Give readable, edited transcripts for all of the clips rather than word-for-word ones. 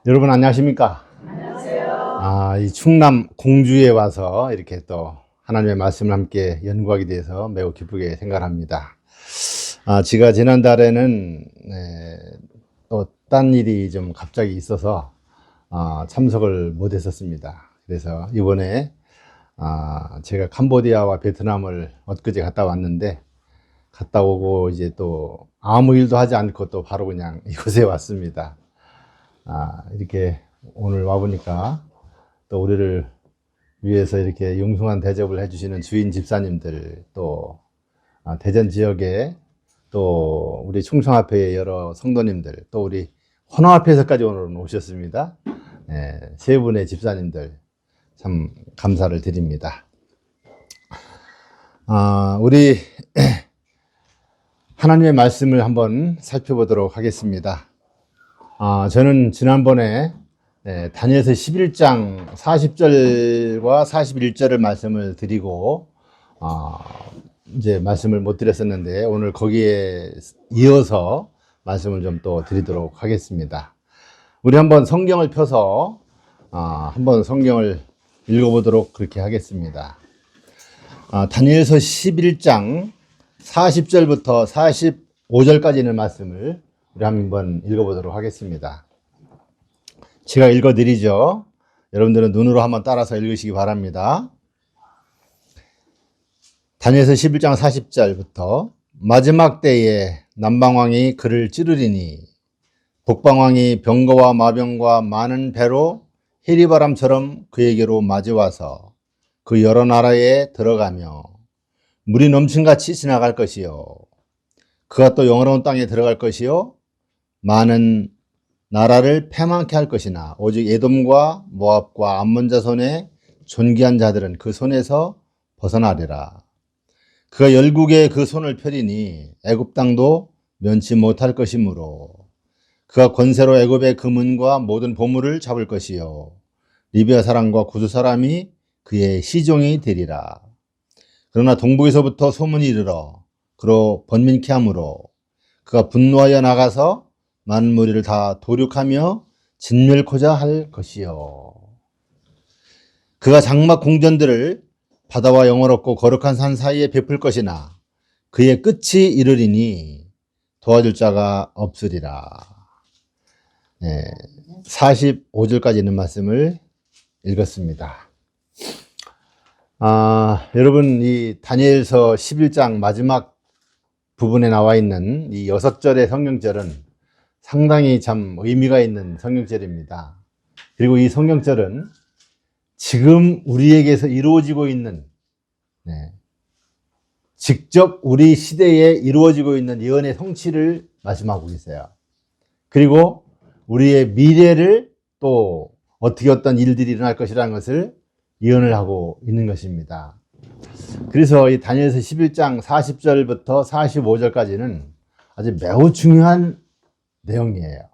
여러분 안녕하십니까? 이 충남 공주에 와서 이렇게 또 하나님의 말씀을 함께 연구하게 돼서 매우 기쁘게 생각합니다. 제가 지난달에는 또 딴 일이 좀 갑자기 있어서 참석을 못 했었습니다. 그래서 이번에 제가 캄보디아와 베트남을 엊그제 갔다 왔는데, 갔다 오고 이제 또 아무 일도 하지 않고 또 바로 그냥 이곳에 왔습니다. 이렇게 오늘 와보니까 또 우리를 위해서 이렇게 융숭한 대접을 해주시는 주인 집사님들, 또 대전 지역에 또 우리 충성합회의 여러 성도님들, 또 우리 헌화합회에서까지 오늘 오셨습니다. 세 분의 집사님들 참 감사를 드립니다. 우리 하나님의 말씀을 한번 살펴보도록 하겠습니다. 저는 지난번에 다니엘서 11장 40절과 41절을 말씀을 드리고 이제 말씀을 못 드렸었는데, 오늘 거기에 이어서 말씀을 좀 또 드리도록 하겠습니다. 우리 한번 성경을 펴서 한번 성경을 읽어보도록 그렇게 하겠습니다. 다니엘서 11장 40절부터 45절까지 있는 말씀을 우리 한번 읽어보도록 하겠습니다. 제가 읽어드리죠. 여러분들은 눈으로 한번 따라서 읽으시기 바랍니다. 다니엘서 11장 40절부터 마지막 때에 남방왕이 그를 찌르리니 북방왕이 병거와 마병과 많은 배로 해리바람처럼 그에게로 마주와서 그 여러 나라에 들어가며 물이 넘친같이 지나갈 것이요, 그가 또 영원한 땅에 들어갈 것이요, 많은 나라를 패망케 할 것이나 오직 에돔과 모압과 암몬 자손의 존귀한 자들은 그 손에서 벗어나리라. 그가 열국에 그 손을 펴리니 애굽 땅도 면치 못할 것이므로 그가 권세로 애굽의 금은과 모든 보물을 잡을 것이요, 리비아 사람과 구스 사람이 그의 시종이 되리라. 그러나 동북에서부터 소문이 이르러 그로 번민케 하므로 그가 분노하여 나가서 많은 무리를 다 도륙하며 진멸코자 할 것이요, 그가 장막 궁전들을 바다와 영원없고 거룩한 산 사이에 베풀 것이나 그의 끝이 이르리니 도와줄 자가 없으리라. 45절까지 있는 말씀을 읽었습니다. 여러분, 이 다니엘서 11장 마지막 부분에 나와 있는 이 6절의 성경절은 상당히 참 의미가 있는 성경절입니다. 그리고 이 성경절은 지금 우리에게서 이루어지고 있는, 직접 우리 시대에 이루어지고 있는 예언의 성취를 말씀하고 있어요. 그리고 우리의 미래를 또 어떻게 어떤 일들이 일어날 것이라는 것을 예언을 하고 있는 것입니다. 그래서 이 다니엘서 11장 40절부터 45절까지는 아주 매우 중요한 내용이에요.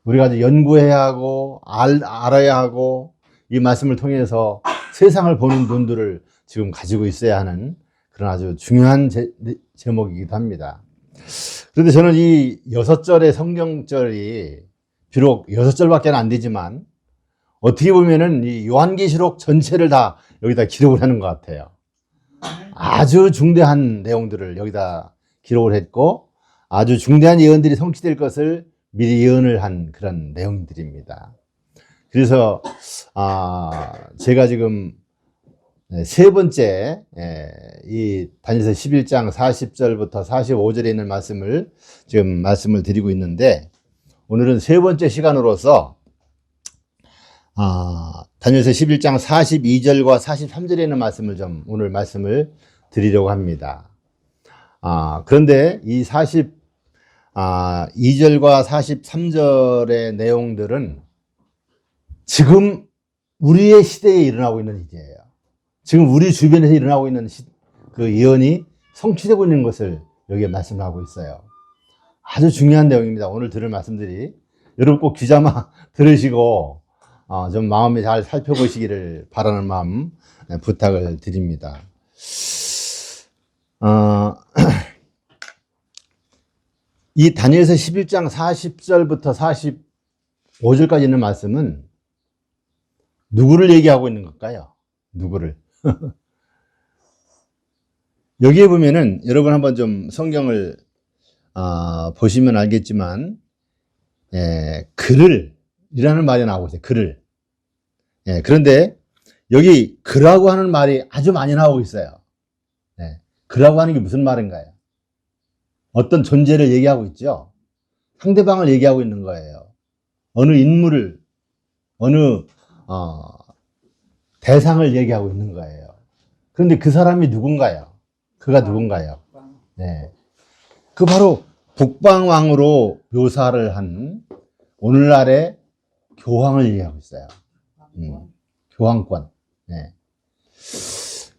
우리가 아주 연구해야 하고 알아야 하고 이 말씀을 통해서 세상을 보는 눈들을 지금 가지고 있어야 하는 그런 아주 중요한 제목이기도 합니다. 그런데 저는 이 6절의 성경절이 비록 6절밖에 안 되지만 어떻게 보면은 이 요한계시록 전체를 다 여기다 기록을 하는 것 같아요. 아주 중대한 내용들을 여기다 기록을 했고 아주 중대한 예언들이 성취될 것을 미리 예언을 한 그런 내용들입니다. 그래서 제가 지금 세 번째 이 다니엘서 11장 40절부터 45절에 있는 말씀을 지금 말씀을 드리고 있는데, 오늘은 세 번째 시간으로서 다니엘서 11장 42절과 43절에 있는 말씀을 좀 오늘 말씀을 드리려고 합니다. 그런데 이 42절과 43절의 내용들은 지금 우리의 시대에 일어나고 있는 일이에요. 지금 우리 주변에서 일어나고 있는 그 예언이 성취되고 있는 것을 여기에 말씀하고 있어요. 아주 중요한 내용입니다. 오늘 들을 말씀들이. 여러분 꼭 귀담아 들으시고 좀 마음에 잘 살펴보시기를 바라는 마음 부탁을 드립니다. 이 다니엘서 11장 40절부터 5절까지 있는 말씀은 누구를 얘기하고 있는 걸까요? 누구를? 여기에 보면은 여러분 한번 좀 성경을 보시면 알겠지만 그를 이라는 말이 나오고 있어요. 그를. 그런데 여기 그라고 하는 말이 아주 많이 나오고 있어요. 그라고 하는 게 무슨 말인가요? 어떤 존재를 얘기하고 있죠. 상대방을 얘기하고 있는 거예요. 어느 인물을, 어느 대상을 얘기하고 있는 거예요. 그런데 그 사람이 누군가요? 그가 누군가요? 그 바로 북방왕으로 묘사를 한 오늘날의 교황을 얘기하고 있어요. 교황권.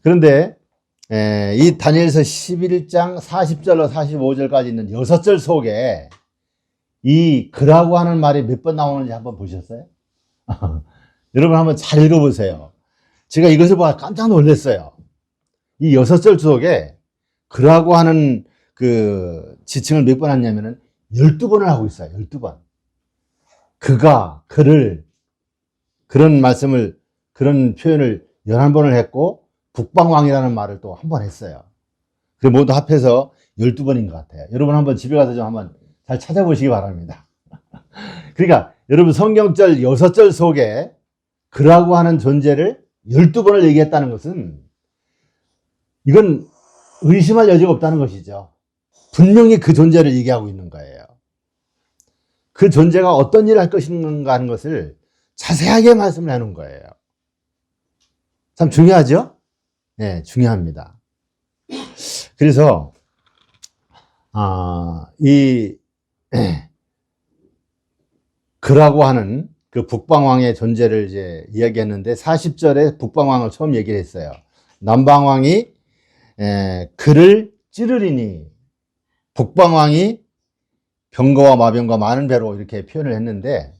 그런데 이 다니엘서 11장 40절로 45절까지 있는 6절 속에 이 그라고 하는 말이 몇 번 나오는지 한번 보셨어요? 여러분 한번 잘 읽어보세요. 제가 이것을 보고 깜짝 놀랐어요. 이 6절 속에 그라고 하는 그 지칭을 몇 번 하냐면은 12번을 하고 있어요. 12번. 그가, 그를, 그런 말씀을, 그런 표현을 11번을 했고, 북방왕이라는 말을 또 한 번 했어요. 그 모두 합해서 12번인 것 같아요. 여러분 한번 집에 가서 좀 한번 잘 찾아보시기 바랍니다. 그러니까 여러분 성경절 6절 속에 그라고 하는 존재를 12번을 얘기했다는 것은 이건 의심할 여지가 없다는 것이죠. 분명히 그 존재를 얘기하고 있는 거예요. 그 존재가 어떤 일을 할 것인가 하는 것을 자세하게 말씀을 해놓은 거예요. 참 중요하죠? 네, 중요합니다. 그래서 그라고 하는 그 북방왕의 존재를 이제 이야기했는데 40절에 북방왕을 처음 얘기를 했어요. 남방왕이 그를 찌르리니 북방왕이 병거와 마병과 많은 배로 이렇게 표현을 했는데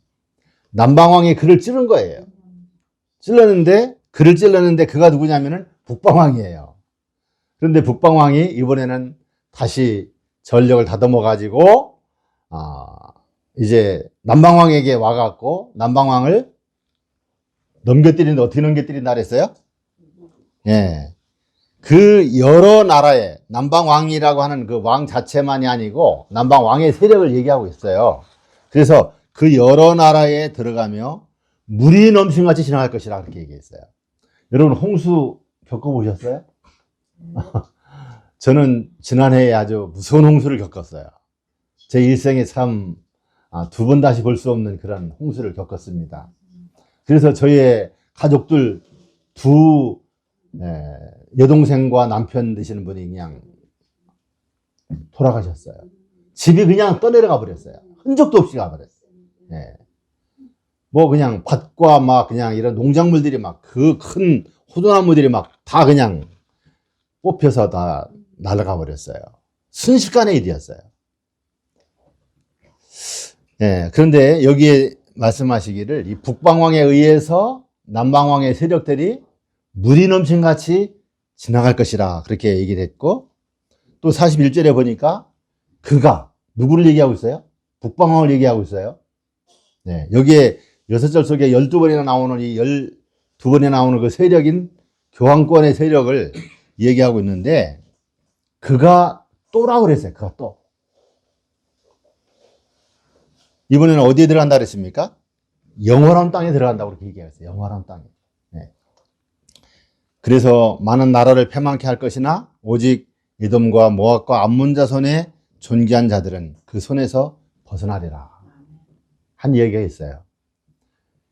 남방왕이 그를 찌른 거예요. 그를 찔렀는데 그가 누구냐면은 북방왕이에요. 그런데 북방왕이 이번에는 다시 전력을 다듬어 가지고 이제 남방왕에게 와갖고 남방왕을 넘겨뜨리는데 어떻게 넘겨뜨린다 그랬어요? 그 여러 나라의 남방왕이라고 하는 그 왕 자체만이 아니고 남방왕의 세력을 얘기하고 있어요. 그래서 그 여러 나라에 들어가며 물이 넘친같이 지나갈 것이라 그렇게 얘기했어요. 여러분 홍수 겪어보셨어요? 저는 지난해에 아주 무서운 홍수를 겪었어요. 제 일생에 참 두 번 다시 볼 수 없는 그런 홍수를 겪었습니다. 그래서 저희의 가족들 두 여동생과 남편 되시는 분이 그냥 돌아가셨어요. 집이 그냥 떠내려가 버렸어요. 흔적도 없이 가버렸어요. 뭐 그냥 밭과 막 그냥 이런 농작물들이 막 그 큰 호두나무들이 막 다 그냥 뽑혀서 다 날아가 버렸어요. 순식간의 일이었어요. 그런데 여기에 말씀하시기를 이 북방왕에 의해서 남방왕의 세력들이 물이 넘친 같이 지나갈 것이라 그렇게 얘기를 했고 또 41절에 보니까 그가 누구를 얘기하고 있어요? 북방왕을 얘기하고 있어요. 여기에 6절 속에 12번이나 나오는 이 12번에 나오는 그 세력인 교황권의 세력을 얘기하고 있는데 그가 또라고 그랬어요. 그가 또. 이번에는 어디에 들어간다 그랬습니까? 영원한 땅에 들어간다고 그렇게 얘기했어요. 영원한 땅에. 그래서 많은 나라를 패망케 할 것이나 오직 에돔과 모압과 암몬 자손의 존귀한 자들은 그 손에서 벗어나리라. 한 얘기가 있어요.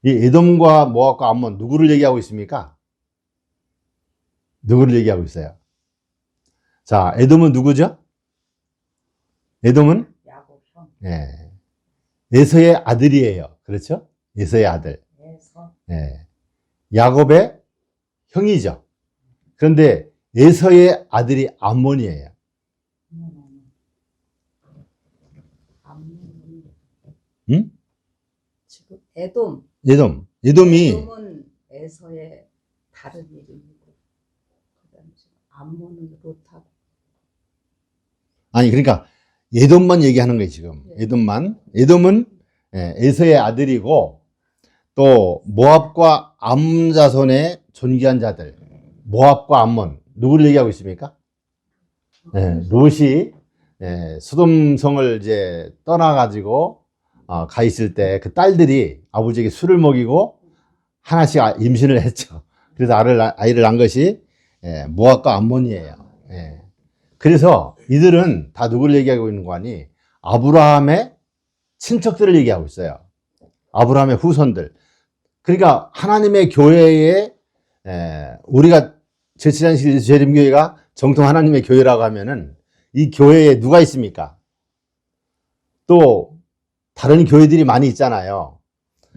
이 에돔과 모압과 암몬 누구를 얘기하고 있습니까? 누구를 얘기하고 있어요? 자, 에돔은 누구죠? 에돔은 에서의 아들이에요. 그렇죠? 에서의 아들. 야곱의 형이죠. 그런데 에서의 아들이 암몬이에요. 응? 지금 에돔이 에돔은 에서의 다른 이름이고 그다음에 암몬은 롯하고 아니 그러니까 에돔만 얘기하는 거예요 지금. 에돔은 에서의 아들이고 또 모압과 암몬 자손의 존귀한 자들, 모압과 암몬, 누구를 얘기하고 있습니까? 롯이 소돔성을 이제 떠나가지고 가 있을 때 그 딸들이 아버지에게 술을 먹이고 하나씩 임신을 했죠. 그래서 아이를 낳은 것이 모압과 암몬이에요. 그래서 이들은 다 누구를 얘기하고 있는 거 아니? 아브라함의 친척들을 얘기하고 있어요. 아브라함의 후손들. 그러니까 하나님의 교회에 우리가 제치장식 재림교회가 정통 하나님의 교회라고 하면은 이 교회에 누가 있습니까? 또 다른 교회들이 많이 있잖아요.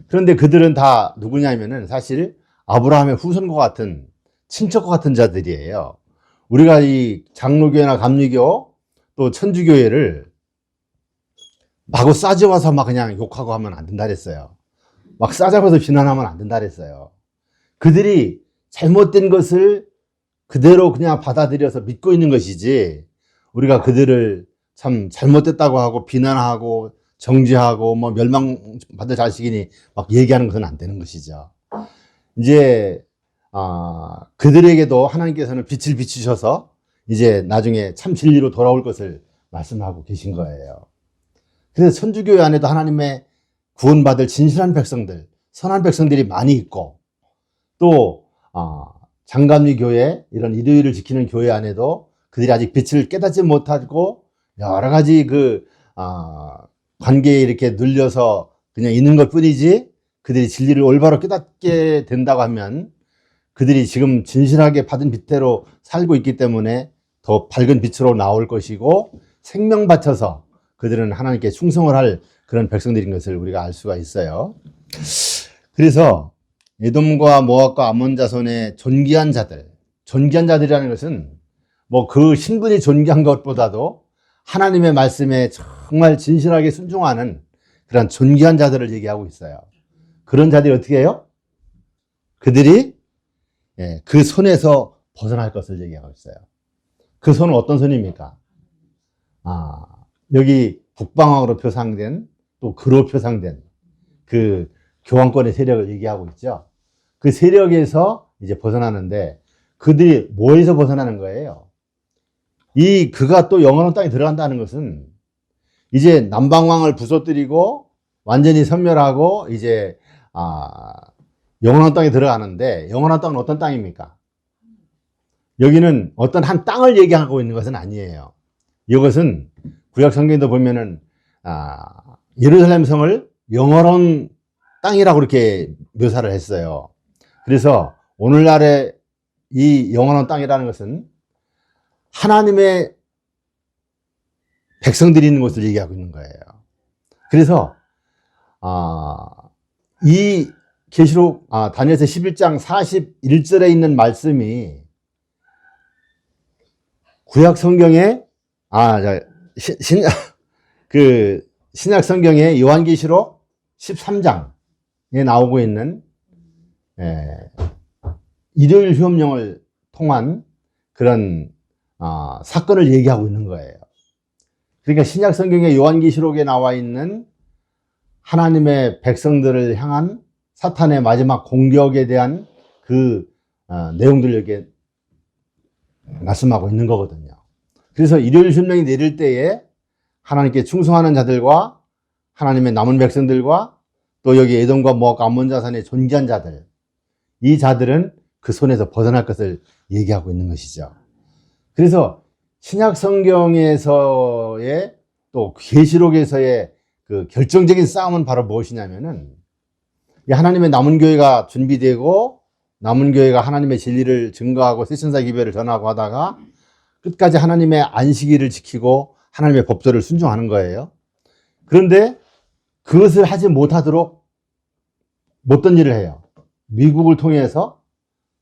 그런데 그들은 다 누구냐면은 사실 아브라함의 후손과 같은 친척과 같은 자들이에요. 우리가 이 장로교회나 감리교 또 천주교회를 마구 싸잡아서 막 그냥 욕하고 하면 안 된다 그랬어요. 막 싸잡아서 비난하면 안 된다 그랬어요. 그들이 잘못된 것을 그대로 그냥 받아들여서 믿고 있는 것이지 우리가 그들을 참 잘못됐다고 하고 비난하고 정죄하고 뭐 멸망받을 자식이니 막 얘기하는 것은 안 되는 것이죠. 이제 그들에게도 하나님께서는 빛을 비추셔서 이제 나중에 참 진리로 돌아올 것을 말씀하고 계신 거예요. 그래서 천주교회 안에도 하나님의 구원받을 진실한 백성들, 선한 백성들이 많이 있고 또 장감리 교회, 이런 일요일을 지키는 교회 안에도 그들이 아직 빛을 깨닫지 못하고 여러 가지 관계에 이렇게 눌려서 그냥 있는 것 뿐이지 그들이 진리를 올바로 깨닫게 된다고 하면 그들이 지금 진실하게 받은 빛대로 살고 있기 때문에 더 밝은 빛으로 나올 것이고 생명 바쳐서 그들은 하나님께 충성을 할 그런 백성들인 것을 우리가 알 수가 있어요. 그래서 에돔과 모압과 암몬 자손의 존귀한 자들이라는 것은 뭐 그 신분이 존귀한 것보다도 하나님의 말씀에 정말 진실하게 순종하는 그런 존귀한 자들을 얘기하고 있어요. 그런 자들이 어떻게 해요? 그들이 그 손에서 벗어날 것을 얘기하고 있어요. 그 손은 어떤 손입니까? 여기 북방왕으로 표상된 또 그로 표상된 그 교황권의 세력을 얘기하고 있죠. 그 세력에서 이제 벗어나는데 그들이 뭐에서 벗어나는 거예요? 그가 또 영원한 땅에 들어간다는 것은 이제 남방왕을 부서뜨리고 완전히 섬멸하고 이제 영원한 땅에 들어가는데 영원한 땅은 어떤 땅입니까? 여기는 어떤 한 땅을 얘기하고 있는 것은 아니에요. 이것은 구약 성경에도 보면은 예루살렘 성을 영원한 땅이라고 이렇게 묘사를 했어요. 그래서 오늘날의 이 영원한 땅이라는 것은 하나님의 백성들이 있는 곳을 얘기하고 있는 거예요. 그래서 이 계시록 다니엘서 11장 41절에 있는 말씀이 구약 성경에 신약 성경의 요한계시록 13장에 나오고 있는 일요일 휴업령을 통한 그런 사건을 얘기하고 있는 거예요. 그러니까 신약 성경의 요한계시록에 나와 있는 하나님의 백성들을 향한 사탄의 마지막 공격에 대한 그 내용들을 여기에 말씀하고 있는 거거든요. 그래서 일요일 휴업령이 내릴 때에 하나님께 충성하는 자들과 하나님의 남은 백성들과 또 여기 에돔과 모압과 암몬 자손의 존귀한 자들, 이 자들은 그 손에서 벗어날 것을 얘기하고 있는 것이죠. 그래서 신약 성경에서의 또 계시록에서의 그 결정적인 싸움은 바로 무엇이냐면은 하나님의 남은 교회가 준비되고 남은 교회가 하나님의 진리를 증거하고 새천사 기별을 전하고 하다가 끝까지 하나님의 안식일을 지키고 하나님의 법도를 순종하는 거예요. 그런데 그것을 하지 못하도록 어떤 일을 해요? 미국을 통해서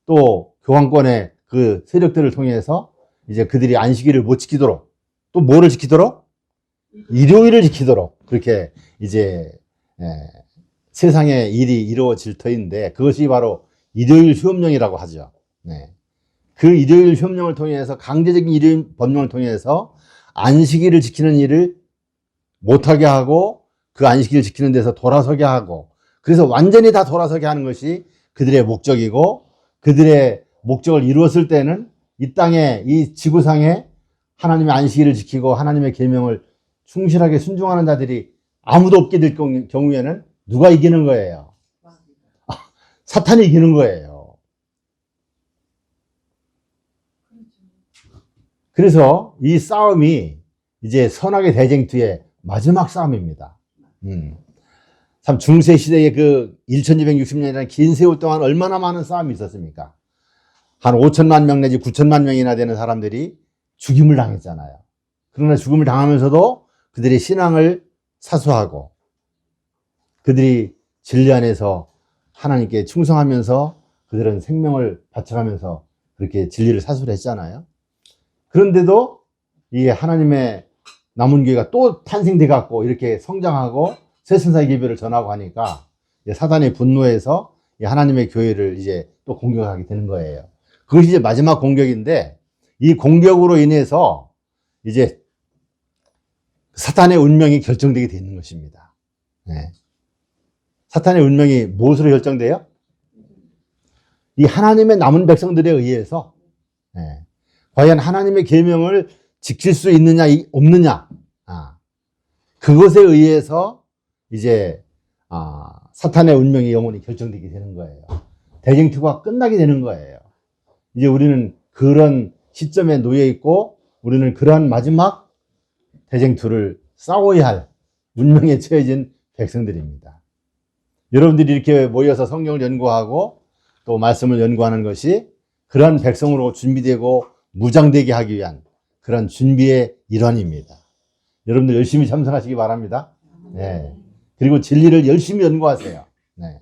또 교황권의 그 세력들을 통해서 이제 그들이 안식일을 못 지키도록 또 뭐를 지키도록? 일요일을 지키도록 그렇게 이제 세상에 일이 이루어질 터인데 그것이 바로 일요일 휴업령이라고 하죠. 그 일요일 휴업령을 통해서 강제적인 일요일 법령을 통해서 안식일을 지키는 일을 못하게 하고 그 안식일을 지키는 데서 돌아서게 하고, 그래서 완전히 다 돌아서게 하는 것이 그들의 목적이고, 그들의 목적을 이루었을 때는 이 땅에, 이 지구상에 하나님의 안식일을 지키고 하나님의 계명을 충실하게 순종하는 자들이 아무도 없게 될 경우에는 누가 이기는 거예요? 사탄이 이기는 거예요. 그래서 이 싸움이 이제 선악의 대쟁투의 마지막 싸움입니다. 참 중세 시대의 그 1260년이라는 긴 세월 동안 얼마나 많은 싸움이 있었습니까? 한 5천만 명 내지 9천만 명이나 되는 사람들이 죽임을 당했잖아요. 그러나 죽임을 당하면서도 그들의 신앙을 사수하고 그들이 진리 안에서 하나님께 충성하면서 그들은 생명을 바쳐가면서 그렇게 진리를 사수를 했잖아요. 그런데도 이 하나님의 남은 교회가 또 탄생돼 갖고 이렇게 성장하고 새신사의 계별을 전하고 하니까 사단의 분노에서 하나님의 교회를 이제 또 공격하게 되는 거예요. 그것이 이제 마지막 공격인데, 이 공격으로 인해서 이제 사탄의 운명이 결정되게 되는 것입니다. 네. 사탄의 운명이 무엇으로 결정돼요? 이 하나님의 남은 백성들에 의해서, 네. 과연 하나님의 계명을 지킬 수 있느냐 없느냐, 그것에 의해서 이제 사탄의 운명이 영원히 결정되게 되는 거예요. 대쟁투가 끝나게 되는 거예요. 이제 우리는 그런 시점에 놓여 있고, 우리는 그러한 마지막 대쟁투를 싸워야 할 운명에 처해진 백성들입니다. 여러분들이 이렇게 모여서 성경을 연구하고 또 말씀을 연구하는 것이 그러한 백성으로 준비되고 무장되게 하기 위한 그런 준비의 일환입니다. 여러분들 열심히 참석하시기 바랍니다. 네. 그리고 진리를 열심히 연구하세요. 네.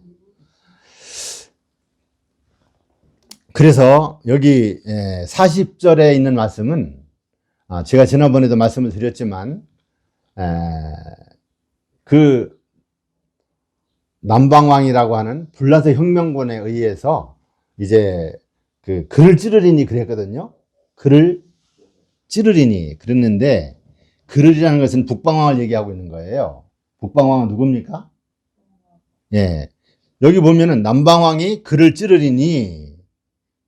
그래서 여기 40절에 있는 말씀은 제가 지난번에도 말씀을 드렸지만 그 남방왕이라고 하는 불란서 혁명군에 의해서 이제 그 글을 찌르리니 그랬거든요. 글을 찌르리니 그랬는데, 글이라는 것은 북방왕을 얘기하고 있는 거예요. 북방왕은 누굽니까? 예. 여기 보면은 남방왕이 글을 찌르리니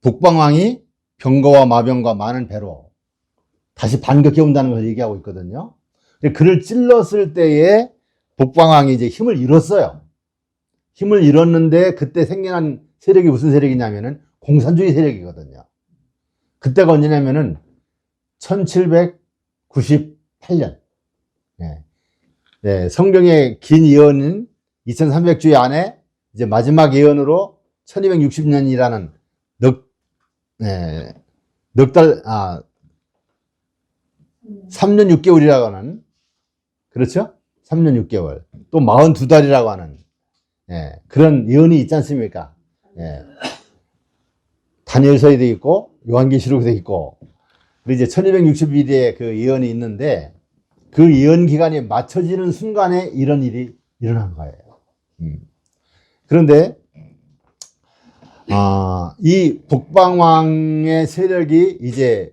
북방왕이 병거와 마병과 많은 배로 다시 반격해 온다는 것을 얘기하고 있거든요. 글을 찔렀을 때에 북방왕이 이제 힘을 잃었어요. 힘을 잃었는데 그때 생겨난 세력이 무슨 세력이냐면은 공산주의 세력이거든요. 그때가 언제냐면은 1798년. 네. 네, 성경의 긴 예언은 2300주의 안에 이제 마지막 예언으로 1260년이라는 넉 달, 3년 6개월이라고 하는, 그렇죠? 3년 6개월. 또 42달이라고 하는, 그런 예언이 있지 않습니까? 다니엘서에 돼 있고, 요한계시록에 돼 있고, 그리고 이제 1260일의 그 예언이 있는데, 그 예언 기간이 맞춰지는 순간에 이런 일이 일어난 거예요. 그런데, 이 북방왕의 세력이 이제,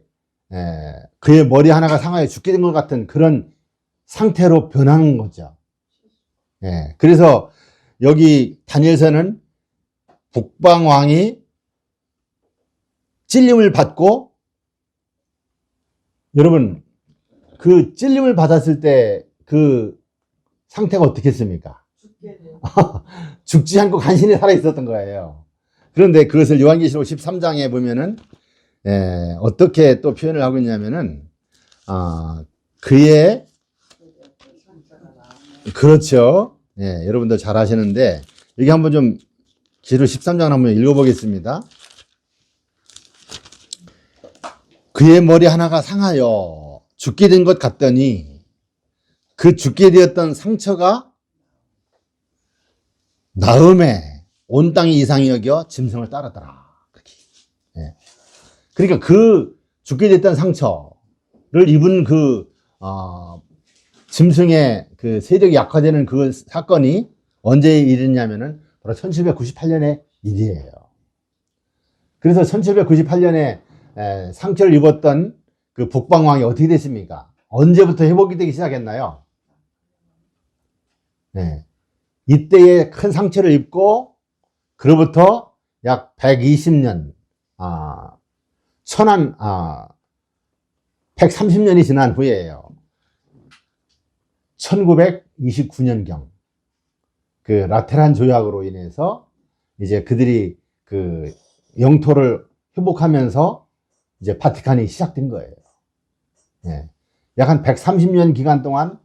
그의 머리 하나가 상하여 죽게 된 것 같은 그런 상태로 변하는 거죠. 그래서 여기 다니엘서는 북방왕이 찔림을 받고, 여러분, 그 찔림을 받았을 때 그 상태가 어떻겠습니까? 죽지 않고 간신히 살아 있었던 거예요. 그런데 그것을 요한계시록 13장에 보면은 어떻게 또 표현을 하고 있냐면은 그의, 그렇죠. 여러분들 잘 아시는데 여기 한번 좀 계시록 13장을 한번 읽어보겠습니다. 그의 머리 하나가 상하여 죽게 된 것 같더니 그 죽게 되었던 상처가 나음에 온 땅이 이상히 여겨 짐승을 따르더라. 그러니까 그 죽게 됐던 상처를 입은 그 짐승의 그 세력이 약화되는 그 사건이 언제 일이냐면은 바로 1798년의 일이에요. 그래서 1798년에 상처를 입었던 그 북방왕이 어떻게 됐습니까? 언제부터 회복이 되기 시작했나요? 네. 이때에 큰 상처를 입고 그로부터 약 120년, 130년이 지난 후에요. 1929년경 그 라테란 조약으로 인해서 이제 그들이 그 영토를 회복하면서 이제 바티칸이 시작된 거예요. 예. 약 한 130년 기간 동안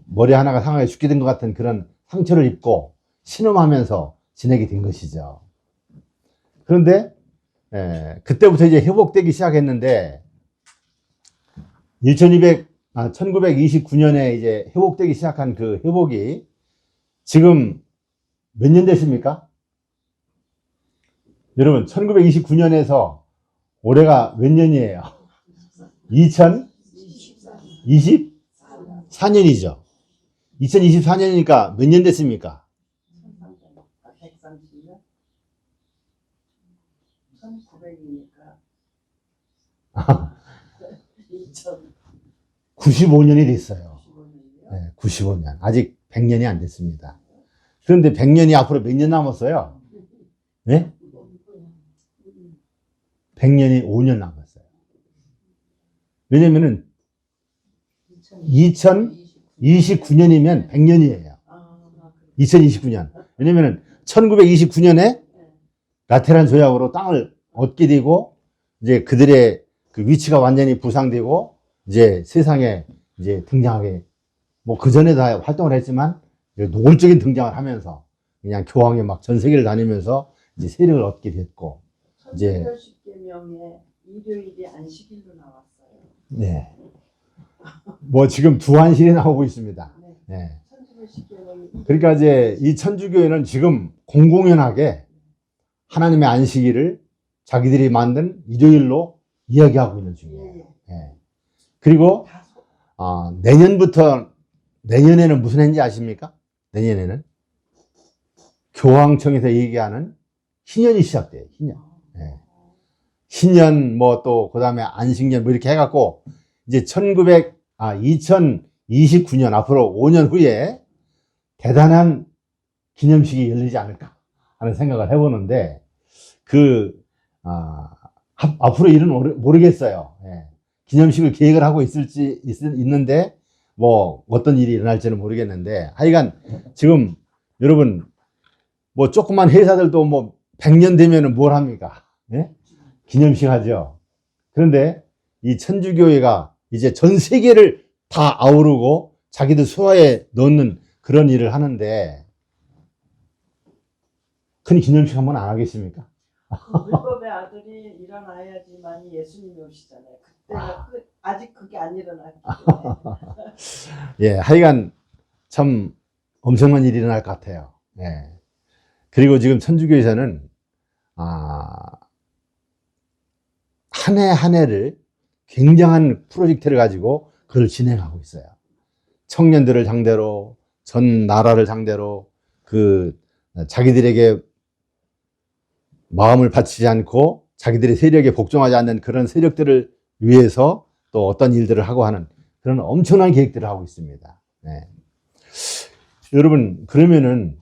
머리 하나가 상하게 죽게 된 것 같은 그런 상처를 입고 신음하면서 지내게 된 것이죠. 그런데 그때부터 이제 회복되기 시작했는데 1929년에 이제 회복되기 시작한 그 회복이 지금 몇 년 됐습니까? 여러분 1929년에서 올해가 몇 년이에요? 2024년이죠. 2024년이니까 몇 년 됐습니까? 130년? 1900이니까 95년이 됐어요. 2015년이요? 네, 95년. 아직 100년이 안 됐습니다. 그런데 100년이 앞으로 몇 년 남았어요? 네? 100년이 5년 남았어요. 왜냐면은 2029년이면 100년이에요. 2029년. 왜냐면은 1929년에 라테란 조약으로 땅을 얻게 되고 이제 그들의 그 위치가 완전히 부상되고 이제 세상에 이제 등장하게 뭐 그 전에 다 활동을 했지만 노골적인 등장을 하면서 그냥 교황이 막 전 세계를 다니면서 이제 세력을 얻게 됐고 이제 1110계명에 일요일이 안식일로 나왔어요. 네. 뭐 지금 두 안식일이 나오고 있습니다. 네. 1110계명이 그러니까 이제 이 천주교회는 지금 공공연하게 하나님의 안식일을 자기들이 만든 일요일로 이야기하고 있는 중이에요. 네. 그리고 내년에는 무슨 해인지 아십니까? 내년에는 교황청에서 얘기하는 희년이 시작돼요. 희년. 네. 희년 뭐 또 그다음에 안식년 뭐 이렇게 해갖고 이제 2029년 앞으로 5년 후에 대단한 기념식이 열리지 않을까 하는 생각을 해보는데 앞으로 일은 모르겠어요. 예. 기념식을 계획을 하고 있는데 뭐 어떤 일이 일어날지는 모르겠는데 하여간 지금 여러분 뭐 조그만 회사들도 뭐 100년 되면은 뭘 합니까? 예? 기념식 하죠. 그런데 이 천주교회가 이제 전 세계를 다 아우르고 자기들 소화에 넣는 그런 일을 하는데 큰 기념식 한번 안 하겠습니까? 율법의 아들이 일어나야지만이 예수님이 오시잖아요. 그때가 아직 그게 안 일어났기 때문에. 예, 하여간 참 엄청난 일이 일어날 것 같아요. 예. 그리고 지금 천주교에서는 한 해 한 해를 굉장한 프로젝트를 가지고 그걸 진행하고 있어요. 청년들을 상대로 전 나라를 상대로 그 자기들에게 마음을 바치지 않고 자기들의 세력에 복종하지 않는 그런 세력들을 위해서 또 어떤 일들을 하고 하는 그런 엄청난 계획들을 하고 있습니다. 네. 여러분 그러면은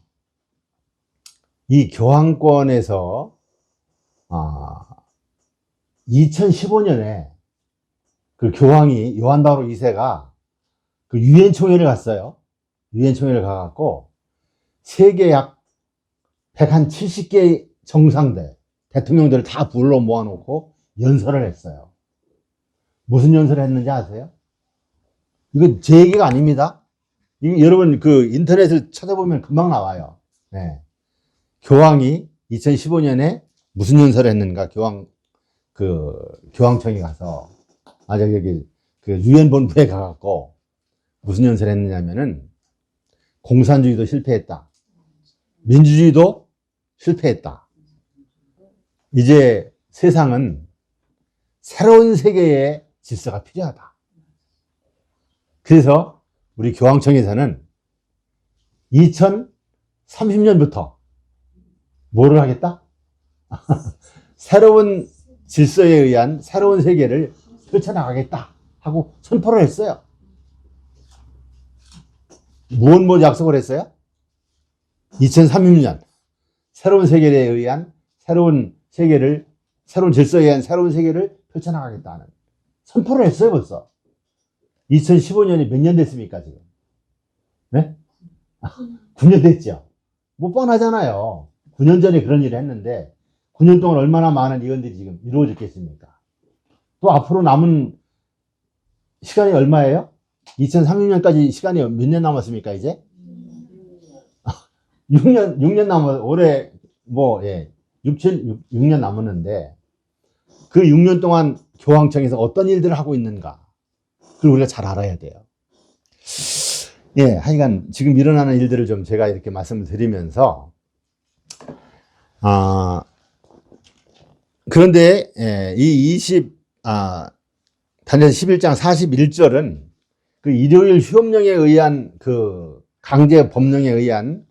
이 교황권에서 2015년에 그 교황이 요한 바오로 2세가 그 유엔 총회를 갔어요. 유엔 총회를 가갖고 세계 약 170개 정상들, 대통령들을 다 불러 모아놓고 연설을 했어요. 무슨 연설을 했는지 아세요? 이거 제 얘기가 아닙니다. 이거 여러분 그 인터넷을 찾아보면 금방 나와요. 네. 교황이 2015년에 무슨 연설을 했는가? 교황청에 가서 여기 그 유엔 본부에 가갖고 무슨 연설을 했느냐면은 공산주의도 실패했다. 민주주의도 실패했다. 이제 세상은 새로운 세계의 질서가 필요하다. 그래서 우리 교황청에서는 2030년부터 뭐를 하겠다? 새로운 질서에 의한 새로운 세계를 펼쳐나가겠다 하고 선포를 했어요. 무엇 약속을 했어요? 2036년 새로운 세계에 의한 새로운 질서에 의한 새로운 세계를 펼쳐나가겠다는 선포를 했어요, 벌써. 2015년이 몇 년 됐습니까, 지금? 네? 9년 됐죠. 뭐 뻔하잖아요. 9년 전에 그런 일을 했는데 9년 동안 얼마나 많은 예언들이 지금 이루어졌겠습니까? 또 앞으로 남은 시간이 얼마예요? 2036년까지 시간이 몇 년 남았습니까, 이제? 6년 남았, 올해, 6년 남았는데, 그 6년 동안 교황청에서 어떤 일들을 하고 있는가, 그걸 우리가 잘 알아야 돼요. 예, 하여간 지금 일어나는 일들을 좀 제가 이렇게 말씀을 드리면서, 그런데, 다니엘 11장 41절은 그 일요일 휴업령에 의한 그 강제 법령에 의한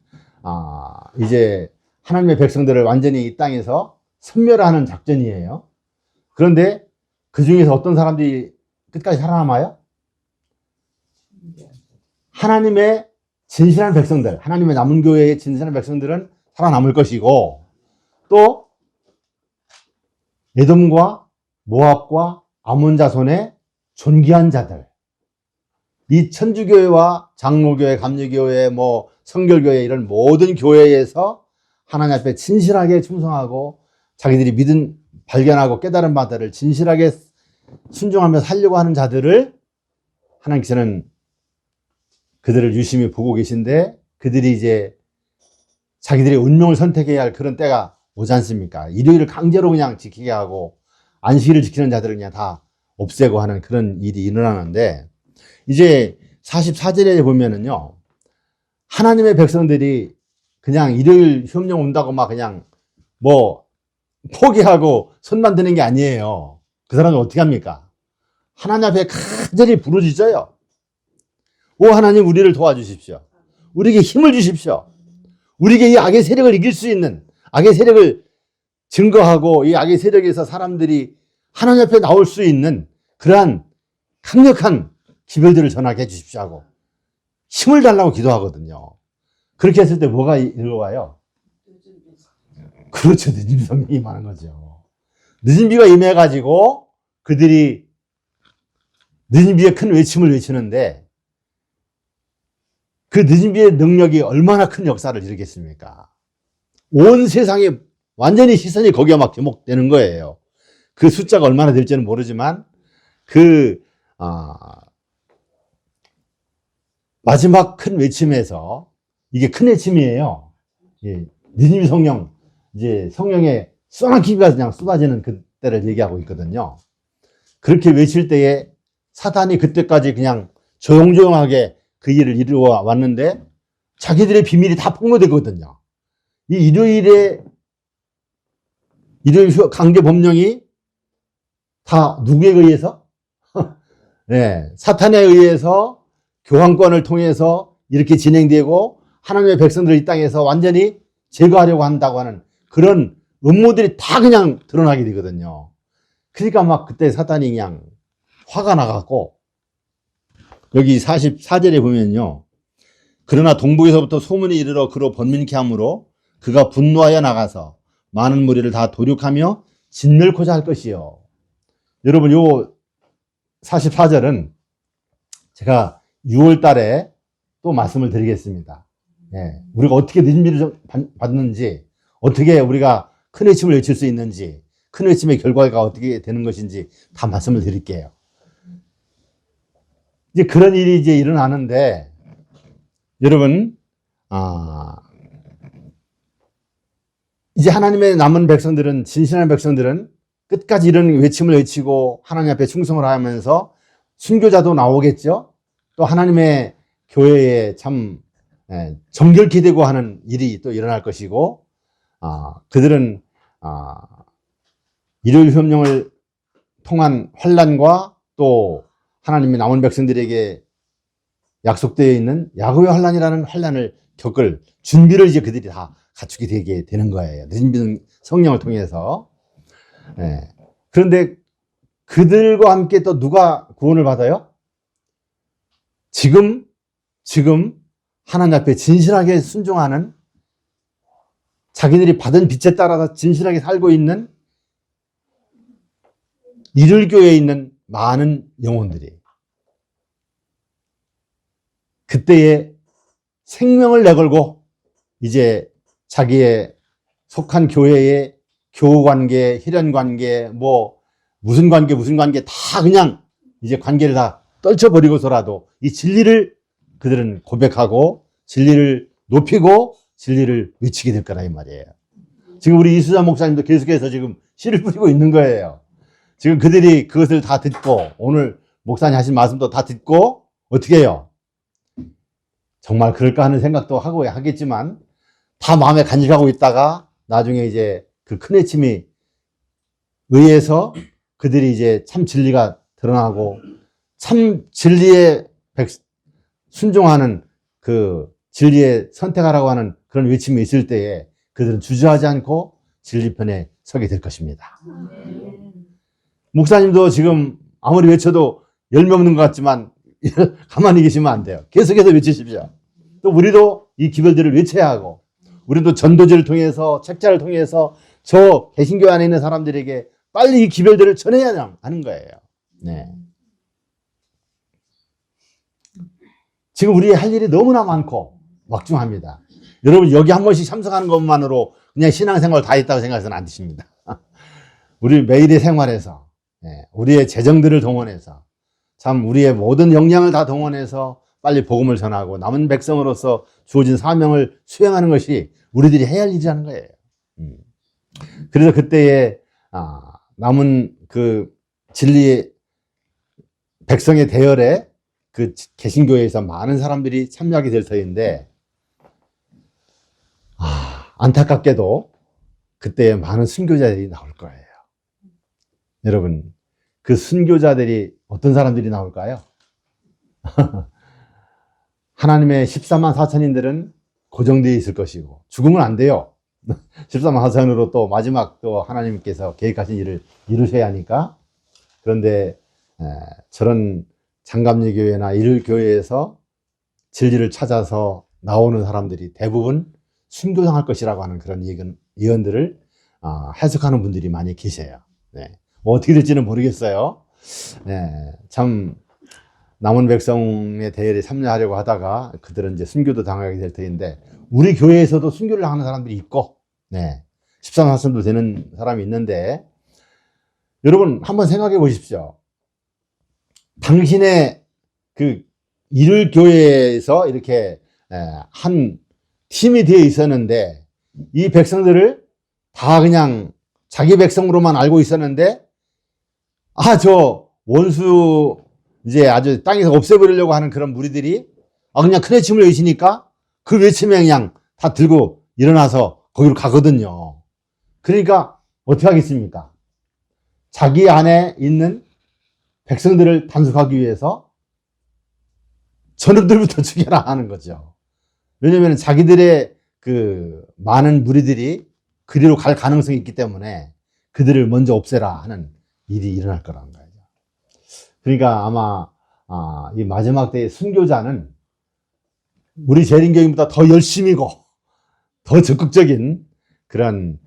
이제 하나님의 백성들을 완전히 이 땅에서 섬멸하는 작전이에요. 그런데 그 중에서 어떤 사람들이 끝까지 살아남아요? 하나님의 진실한 백성들, 하나님의 남은 교회의 진실한 백성들은 살아남을 것이고, 또 에돔과 모압과 아몬 자손의 존귀한 자들, 이 천주교회와 장로교회, 감리교회, 성결교회 이런 모든 교회에서 하나님 앞에 진실하게 충성하고 자기들이 믿은 발견하고 깨달은 바들을 진실하게 순종하며 살려고 하는 자들을 하나님께서는 그들을 유심히 보고 계신데, 그들이 이제 자기들의 운명을 선택해야 할 그런 때가 오지 않습니까? 일요일을 강제로 그냥 지키게 하고 안식일을 지키는 자들을 그냥 다 없애고 하는 그런 일이 일어나는데, 이제 44절에 보면은요, 하나님의 백성들이 그냥 일요일 휴업령 온다고 막 그냥 포기하고 손만 드는 게 아니에요. 그 사람은 어떻게 합니까? 하나님 앞에 간절히 부르짖어요. 오 하나님, 우리를 도와주십시오. 우리에게 힘을 주십시오. 우리에게 이 악의 세력을 이길 수 있는, 악의 세력을 증거하고 이 악의 세력에서 사람들이 하나님 앞에 나올 수 있는 그러한 강력한 기별들을 전하게 해주십시오 하고 힘을 달라고 기도하거든요. 그렇게 했을 때 뭐가 일어와요? 그렇죠. 늦은 비 성령이 임하는 거죠. 늦은 비가 임해가지고 그들이 늦은 비에 큰 외침을 외치는데, 그 늦은 비의 능력이 얼마나 큰 역사를 일으켰습니까? 온 세상에 완전히 시선이 거기에 막 제목되는 거예요. 그 숫자가 얼마나 될지는 모르지만 마지막 큰 외침에서, 이게 큰 외침이에요. 예, 느니비 성령, 이제 성령의 쏘나기가 그냥 쏟아지는 그때를 얘기하고 있거든요. 그렇게 외칠 때에 사탄이 그때까지 그냥 조용조용하게 그 일을 이루어 왔는데 자기들의 비밀이 다 폭로되거든요. 이 일요일 강제 법령이 다 누구에 의해서? 네, 사탄에 의해서 교황권을 통해서 이렇게 진행되고 하나님의 백성들을 이 땅에서 완전히 제거하려고 한다고 하는 그런 음모들이 다 그냥 드러나게 되거든요. 그러니까 막 그때 사탄이 그냥 화가 나갖고, 여기 44절에 보면요, 그러나 동북에서부터 소문이 이르러 그로 번민케 하므로 그가 분노하여 나가서 많은 무리를 다 도륙하며 진멸코자 할 것이요. 여러분, 요 44절은 제가 6월 달에 또 말씀을 드리겠습니다. 예, 우리가 어떻게 늦은 비를 받는지, 어떻게 우리가 큰 외침을 외칠 수 있는지, 큰 외침의 결과가 어떻게 되는 것인지 다 말씀을 드릴게요. 이제 그런 일이 이제 일어나는데, 여러분, 이제 하나님의 남은 백성들은, 진실한 백성들은 끝까지 이런 외침을 외치고 하나님 앞에 충성을 하면서 순교자도 나오겠죠. 또 하나님의 교회에 참 정결케 되고 하는 일이 또 일어날 것이고, 그들은 일요일 협령을 통한 환난과 또 하나님의 남은 백성들에게 약속되어 있는 야곱의 환난이라는 환난을 겪을 준비를 이제 그들이 다 갖추게 되게 되는 거예요. 늦은 성령을 통해서. 그런데 그들과 함께 또 누가 구원을 받아요? 지금 하나님 앞에 진실하게 순종하는 자기들이 받은 빚에 따라서 진실하게 살고 있는 이들교회에 있는 많은 영혼들이 그때에 생명을 내걸고 이제 자기의 속한 교회의 교우관계, 혈연관계, 뭐 무슨 관계 다 그냥 이제 관계를 다 떨쳐버리고서라도 이 진리를 그들은 고백하고 진리를 높이고 진리를 외치게 될 거라 이 말이에요. 지금 우리 이수자 목사님도 계속해서 지금 씨를 뿌리고 있는 거예요. 지금 그들이 그것을 다 듣고 오늘 목사님 하신 말씀도 다 듣고 어떻게 해요? 정말 그럴까 하는 생각도 하고 하겠지만 다 마음에 간직하고 있다가 나중에 이제 그 큰 외침이 의해서 그들이 이제 참 진리가 드러나고 참 진리에 순종하는 그 진리에 선택하라고 하는 그런 외침이 있을 때에 그들은 주저하지 않고 진리 편에 서게 될 것입니다. 목사님도 지금 아무리 외쳐도 열매 없는 것 같지만 가만히 계시면 안 돼요. 계속해서 외치십시오. 또 우리도 이 기별들을 외쳐야 하고 우리도 전도지를 통해서 책자를 통해서 저 개신교 안에 있는 사람들에게 빨리 이 기별들을 전해야 하는 거예요. 네. 지금 우리 할 일이 너무나 많고 막중합니다. 여러분 여기 한 번씩 참석하는 것만으로 그냥 신앙생활 다 했다고 생각해서는 안 되십니다. 우리 매일의 생활에서 우리의 재정들을 동원해서 참 우리의 모든 역량을 다 동원해서 빨리 복음을 전하고 남은 백성으로서 주어진 사명을 수행하는 것이 우리들이 해야 할 일이라는 거예요. 그래서 그때에 남은 그 진리의 백성의 대열에 그 개신교회에서 많은 사람들이 참여하게 될 터인데 안타깝게도 그때에 많은 순교자들이 나올 거예요. 여러분 그 순교자들이 어떤 사람들이 나올까요? 하나님의 14만 4천인들은 고정되어 있을 것이고 죽으면 안 돼요. 14만 4천으로 또 마지막 또 하나님께서 계획하신 일을 이루셔야 하니까. 그런데 저런 장감리교회나 이를교회에서 진리를 찾아서 나오는 사람들이 대부분 순교당할 것이라고 하는 그런 예언들을 해석하는 분들이 많이 계세요. 네. 뭐 어떻게 될지는 모르겠어요. 네. 참 남은 백성의 대열에 참여하려고 하다가 그들은 이제 순교도 당하게 될 터인데 우리 교회에서도 순교를 하는 사람들이 있고 13사선도 되는 사람이 있는데 여러분 한번 생각해 보십시오. 당신의 그 이를교회에서 이렇게 한 팀이 되어 있었는데 이 백성들을 다 그냥 자기 백성으로만 알고 있었는데 저 원수 이제 아주 땅에서 없애버리려고 하는 그런 무리들이 그냥 큰 외침을 외치니까 그 외침에 그냥 다 들고 일어나서 거기로 가거든요. 그러니까 어떻게 하겠습니까? 자기 안에 있는 백성들을 단속하기 위해서 저놈들부터 죽여라 하는 거죠. 왜냐하면 자기들의 그 많은 무리들이 그리로 갈 가능성이 있기 때문에 그들을 먼저 없애라 하는 일이 일어날 거라는 거예요. 그러니까 아마 이 마지막 때의 순교자는 우리 재림교인보다 더 열심이고 더 적극적인 그런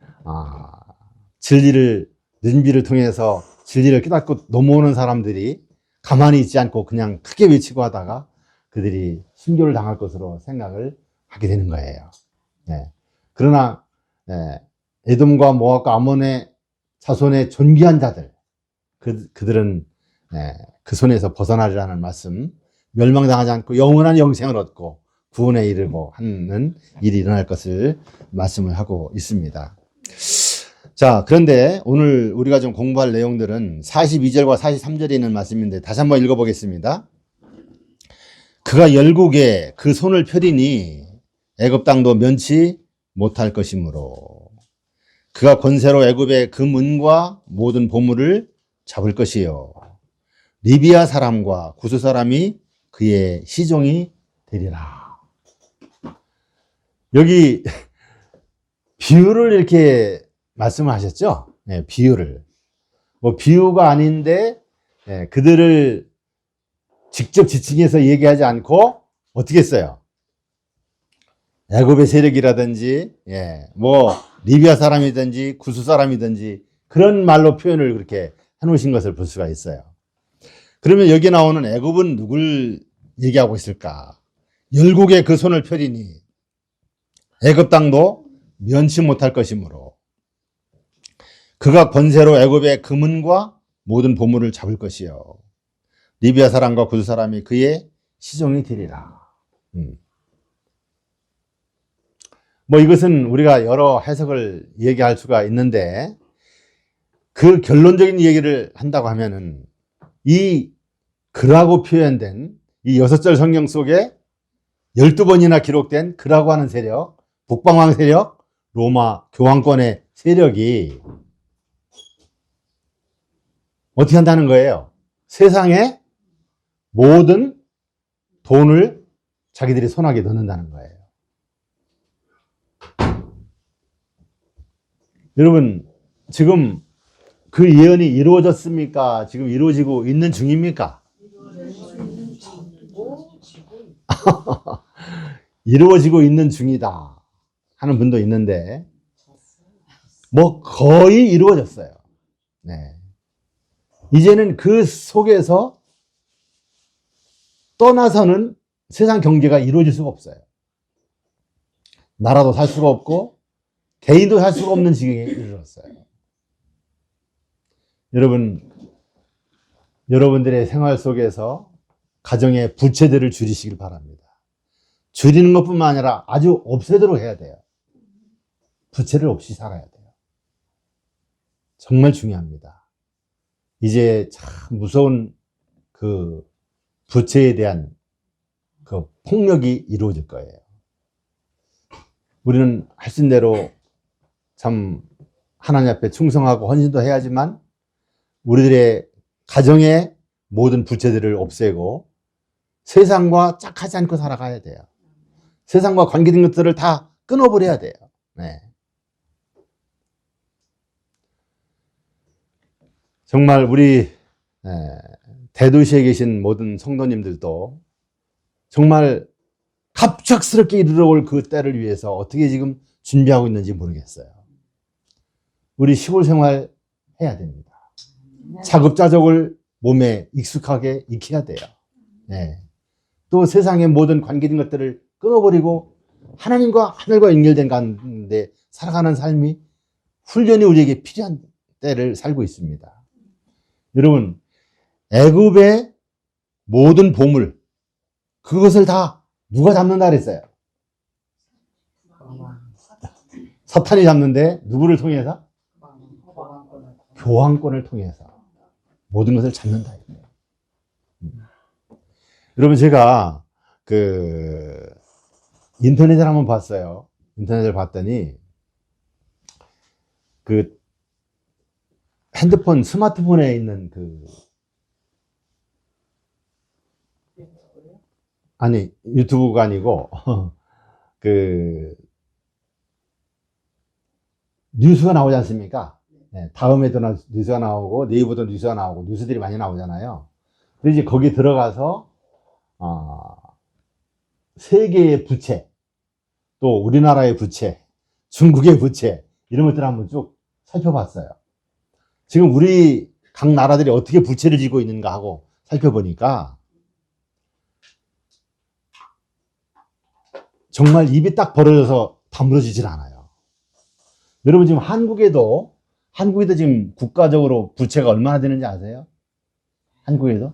진리를 눈비를 통해서 진리를 깨닫고 넘어오는 사람들이 가만히 있지 않고 그냥 크게 외치고 하다가 그들이 순교를 당할 것으로 생각을 하게 되는 거예요. 그러나 에돔과 모압과 아몬의 자손의 존귀한 자들 그들은 그 손에서 벗어나리라는 말씀, 멸망당하지 않고 영원한 영생을 얻고 구원에 이르고 하는 일이 일어날 것을 말씀을 하고 있습니다. 자, 그런데 오늘 우리가 좀 공부할 내용들은 42절과 43절에 있는 말씀인데 다시 한번 읽어보겠습니다. 그가 열국에 그 손을 펴리니 애굽 땅도 면치 못할 것이므로 그가 권세로 애굽의 그 문과 모든 보물을 잡을 것이요 리비아 사람과 구스 사람이 그의 시종이 되리라. 여기 비유를 이렇게 말씀을 하셨죠? 비유를. 뭐 비유가 아닌데 그들을 직접 지칭해서 얘기하지 않고 어떻게 했어요? 애굽의 세력이라든지, 뭐 리비아 사람이든지 구스 사람이든지 그런 말로 표현을 그렇게 해놓으신 것을 볼 수가 있어요. 그러면 여기 나오는 애굽은 누굴 얘기하고 있을까? 열국의 그 손을 펴리니 애굽 땅도 면치 못할 것이므로 그가 권세로 애굽의 금은과 모든 보물을 잡을 것이요 리비아 사람과 구스 사람이 그의 시종이 되리라. 뭐 이것은 우리가 여러 해석을 얘기할 수가 있는데 그 결론적인 얘기를 한다고 하면은 이 그라고 표현된 이 6절 성경 속에 12번이나 기록된 그라고 하는 세력, 북방왕 세력, 로마 교황권의 세력이 어떻게 한다는 거예요? 세상의 모든 돈을 자기들이 손아귀에 넣는다는 거예요. 여러분, 지금 그 예언이 이루어졌습니까? 지금 이루어지고 있는 중입니까? 이루어지고 있는 중이다 하는 분도 있는데 뭐 거의 이루어졌어요. 네. 이제는 그 속에서 떠나서는 세상 경제가 이루어질 수가 없어요. 나라도 살 수가 없고 개인도 살 수가 없는 지경에 이르렀어요. 여러분들의 생활 속에서 가정의 부채들을 줄이시길 바랍니다. 줄이는 것뿐만 아니라 아주 없애도록 해야 돼요. 부채를 없이 살아야 돼요. 정말 중요합니다. 이제 참 무서운 그 부채에 대한 그 폭력이 이루어질 거예요. 우리는 하신 대로 참 하나님 앞에 충성하고 헌신도 해야지만 우리들의 가정의 모든 부채들을 없애고 세상과 짝하지 않고 살아가야 돼요. 세상과 관계된 것들을 다 끊어버려야 돼요. 네. 정말 우리 대도시에 계신 모든 성도님들도 정말 갑작스럽게 이르러올 그 때를 위해서 어떻게 지금 준비하고 있는지 모르겠어요. 우리 시골 생활 해야 됩니다. 자급자족을 몸에 익숙하게 익혀야 돼요. 네. 또 세상의 모든 관계된 것들을 끊어버리고 하나님과 하늘과 연결된 가운데 살아가는 삶이 훈련이 우리에게 필요한 때를 살고 있습니다. 여러분, 애굽의 모든 보물 그것을 다 누가 잡는다 그랬어요? 사탄이 잡는데 누구를 통해서? 교황권을 통해서 모든 것을 잡는다. 여러분, 제가 인터넷을 한번 봤어요. 인터넷을 봤더니 그 핸드폰, 스마트폰에 있는 아니, 유튜브가 아니고 뉴스가 나오지 않습니까? 네, 다음에도 뉴스가 나오고 네이버도 뉴스가 나오고 뉴스들이 많이 나오잖아요. 그래서 이제 거기 들어가서 세계의 부채, 또 우리나라의 부채, 중국의 부채 이런 것들을 한번 쭉 살펴봤어요. 지금 우리 각 나라들이 어떻게 부채를 지고 있는가 하고 살펴보니까 정말 입이 딱 벌어져서 다물어지질 않아요. 여러분, 지금 한국에도 지금 국가적으로 부채가 얼마나 되는지 아세요? 한국에도?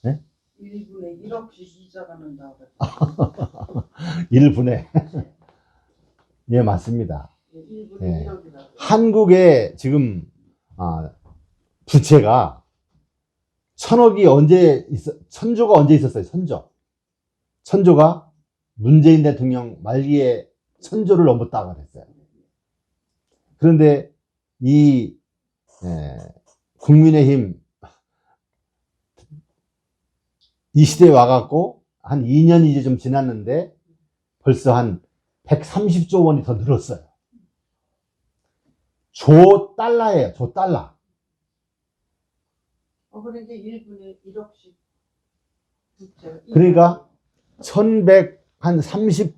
네? 1분에 1억씩 이자가 난다고 1분에. 예, 맞습니다. 1분에 네. 1억이라고. 한국의 지금 부채가 천조가 언제 있었어요? 천조가 문재인 대통령 말기에 천조를 넘었다고 그랬어요. 그런데 이 국민의힘 이 시대에 와갖고 한 2년이 이제 좀 지났는데 벌써 한 130조 원이 더 늘었어요. 조 달러예요. 조 달러. 그러니까 1분에 1억씩 부채. 그러니까 1130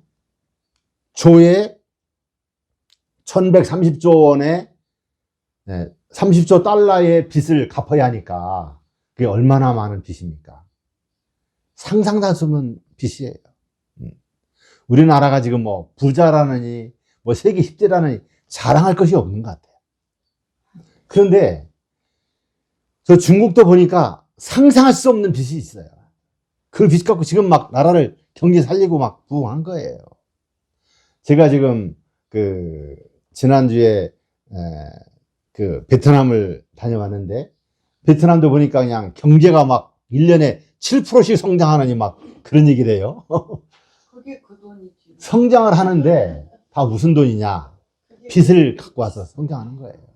조에 1130조 원의 30조 달러의 빚을 갚아야 하니까 그게 얼마나 많은 빚입니까? 상상도 할 수 없는 빚이에요. 우리나라가 지금 뭐 부자라느니 뭐 세계 10대라느니 자랑할 것이 없는 것 같아요. 그런데 저 중국도 보니까 상상할 수 없는 빚이 있어요. 그 빚 갖고 지금 막 나라를 경제 살리고 막 부흥한 거예요. 제가 지금 지난주에 그 베트남을 다녀왔는데 베트남도 보니까 그냥 경제가 막 1년에 7%씩 성장하느니 막 그런 얘기를 해요. 그게 그 돈이지. 성장을 하는데 다 무슨 돈이냐? 빚을 갖고 와서 성장하는 거예요.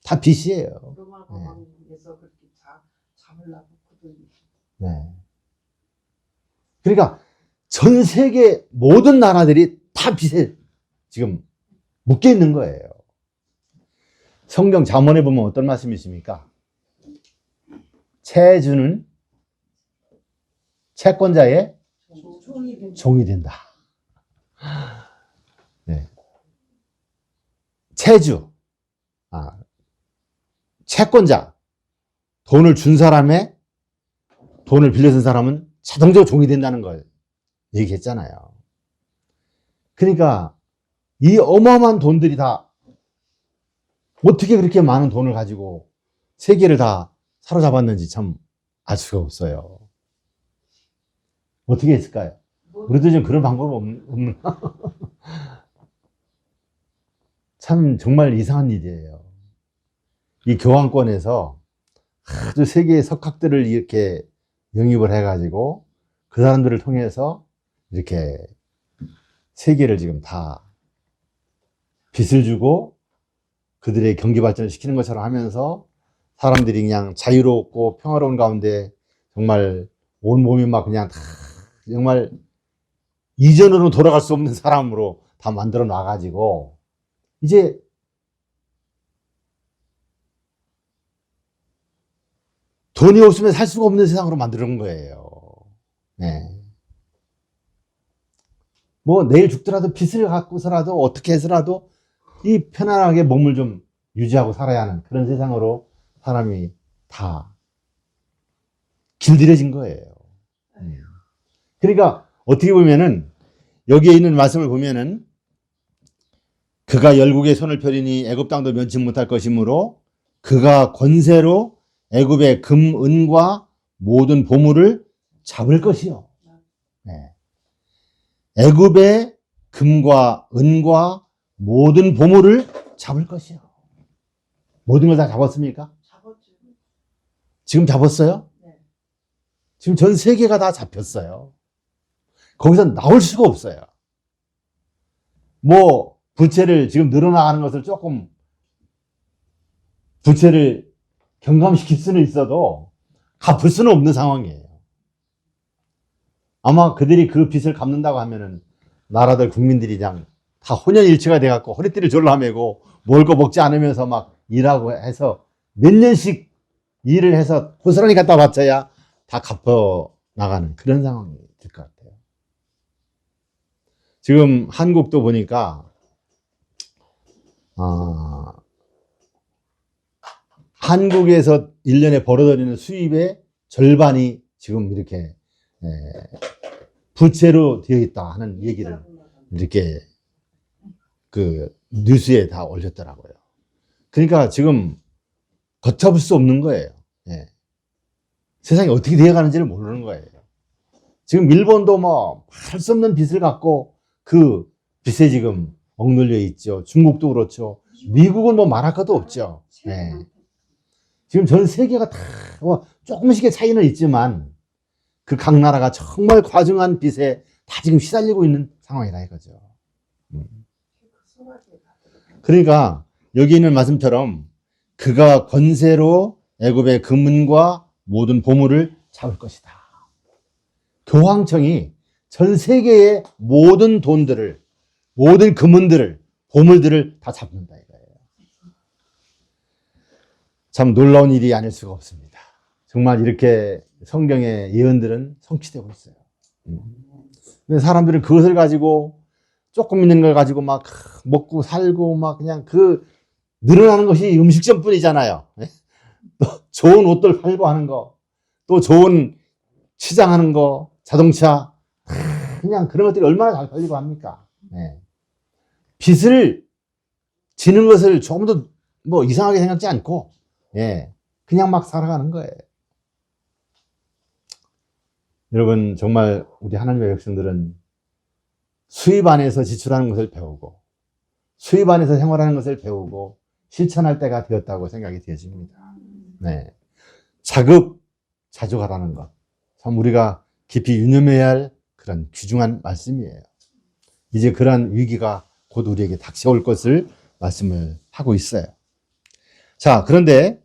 다 빚이에요. 로마 공항에서 그렇게 잡으려고 그 돈이지. 네. 그러니까 전 세계 모든 나라들이 다 빚에 지금 묶여 있는 거예요. 성경 잠언에 보면 어떤 말씀이 있습니까? 채주는 채권자의 종이 된다. 네. 채주, 채권자, 돈을 준 사람의 돈을 빌려준 사람은 자동적으로 종이 된다는 걸 얘기했잖아요. 그러니까 이 어마어마한 돈들이 다 어떻게 그렇게 많은 돈을 가지고 세계를 다 사로잡았는지 참 알 수가 없어요. 어떻게 했을까요? 우리도 좀 그런 방법 없나? 참 정말 이상한 일이에요. 이 교황권에서 아주 세계의 석학들을 이렇게 영입을 해가지고 그 사람들을 통해서 이렇게 세계를 지금 다 빚을 주고 그들의 경제 발전을 시키는 것처럼 하면서 사람들이 그냥 자유롭고 평화로운 가운데 정말 온 몸이 막 그냥 다 정말 이전으로 돌아갈 수 없는 사람으로 다 만들어 놔가지고 이제 돈이 없으면 살 수가 없는 세상으로 만들어 놓은 거예요. 네. 뭐 내일 죽더라도 빚을 갖고서라도 어떻게 해서라도 이 편안하게 몸을 좀 유지하고 살아야 하는 그런 세상으로 사람이 다 길들여진 거예요. 그러니까 어떻게 보면은 여기에 있는 말씀을 보면은 그가 열국의 손을 펴리니 애굽 땅도 면치 못할 것이므로 그가 권세로 애굽의 금, 은과 모든 보물을 잡을 것이요. 네. 애굽의 금과 은과 모든 보물을 잡을 것이요. 모든 걸 다 잡았습니까? 잡았지. 지금 잡았어요? 네. 지금 전 세계가 다 잡혔어요. 거기서 나올 수가 없어요. 뭐 부채를 지금 늘어나가는 것을 조금 부채를 경감시킬 수는 있어도 갚을 수는 없는 상황이에요. 아마 그들이 그 빚을 갚는다고 하면은 나라들 국민들이 그냥 다 혼연일체가 돼갖고 허리띠를 졸라매고 먹을 거 먹지 않으면서 막 일하고 해서 몇 년씩 일을 해서 고스란히 갖다 바쳐야 다 갚아 나가는 그런 상황이 될 것 같아요. 지금 한국도 보니까 한국에서 1년에 벌어들이는 수입의 절반이 지금 이렇게 부채로 되어 있다 하는 얘기를 이렇게 그 뉴스에 다 올렸더라고요. 그러니까 지금 걷잡을 수 없는 거예요. 세상이 어떻게 되어가는지를 모르는 거예요. 지금 일본도 뭐 할 수 없는 빚을 갖고 그 빚에 지금 억눌려 있죠. 중국도 그렇죠. 미국은 뭐 말할 것도 없죠. 지금 전 세계가 다 뭐 조금씩의 차이는 있지만 그 각 나라가 정말 과중한 빚에 다 지금 시달리고 있는 상황이다 이거죠. 그러니까 여기 있는 말씀처럼 그가 권세로 애굽의 금은과 모든 보물을 잡을 것이다. 교황청이 전 세계의 모든 돈들을, 모든 금은들을, 보물들을 다 잡는다 이거예요. 참 놀라운 일이 아닐 수가 없습니다. 정말 이렇게 성경의 예언들은 성취되고 있어요. 근데 사람들은 그것을 가지고 조금 있는 걸 가지고 막 먹고 살고 막 그냥 그 늘어나는 것이 음식점뿐이잖아요. 또 좋은 옷들 팔고 하는 거, 또 좋은 치장하는 거, 자동차, 그냥 그런 것들이 얼마나 잘 팔리고 합니까? 네. 빚을 지는 것을 조금도 뭐 이상하게 생각지 않고, 예, 그냥 막 살아가는 거예요. 여러분, 정말 우리 하나님의 백성들은 수입 안에서 지출하는 것을 배우고, 수입 안에서 생활하는 것을 배우고, 실천할 때가 되었다고 생각이 되어집니다. 네. 자급자족하라는 것. 참 우리가 깊이 유념해야 할 그런 귀중한 말씀이에요. 이제 그러한 위기가 곧 우리에게 닥쳐올 것을 말씀을 하고 있어요. 자, 그런데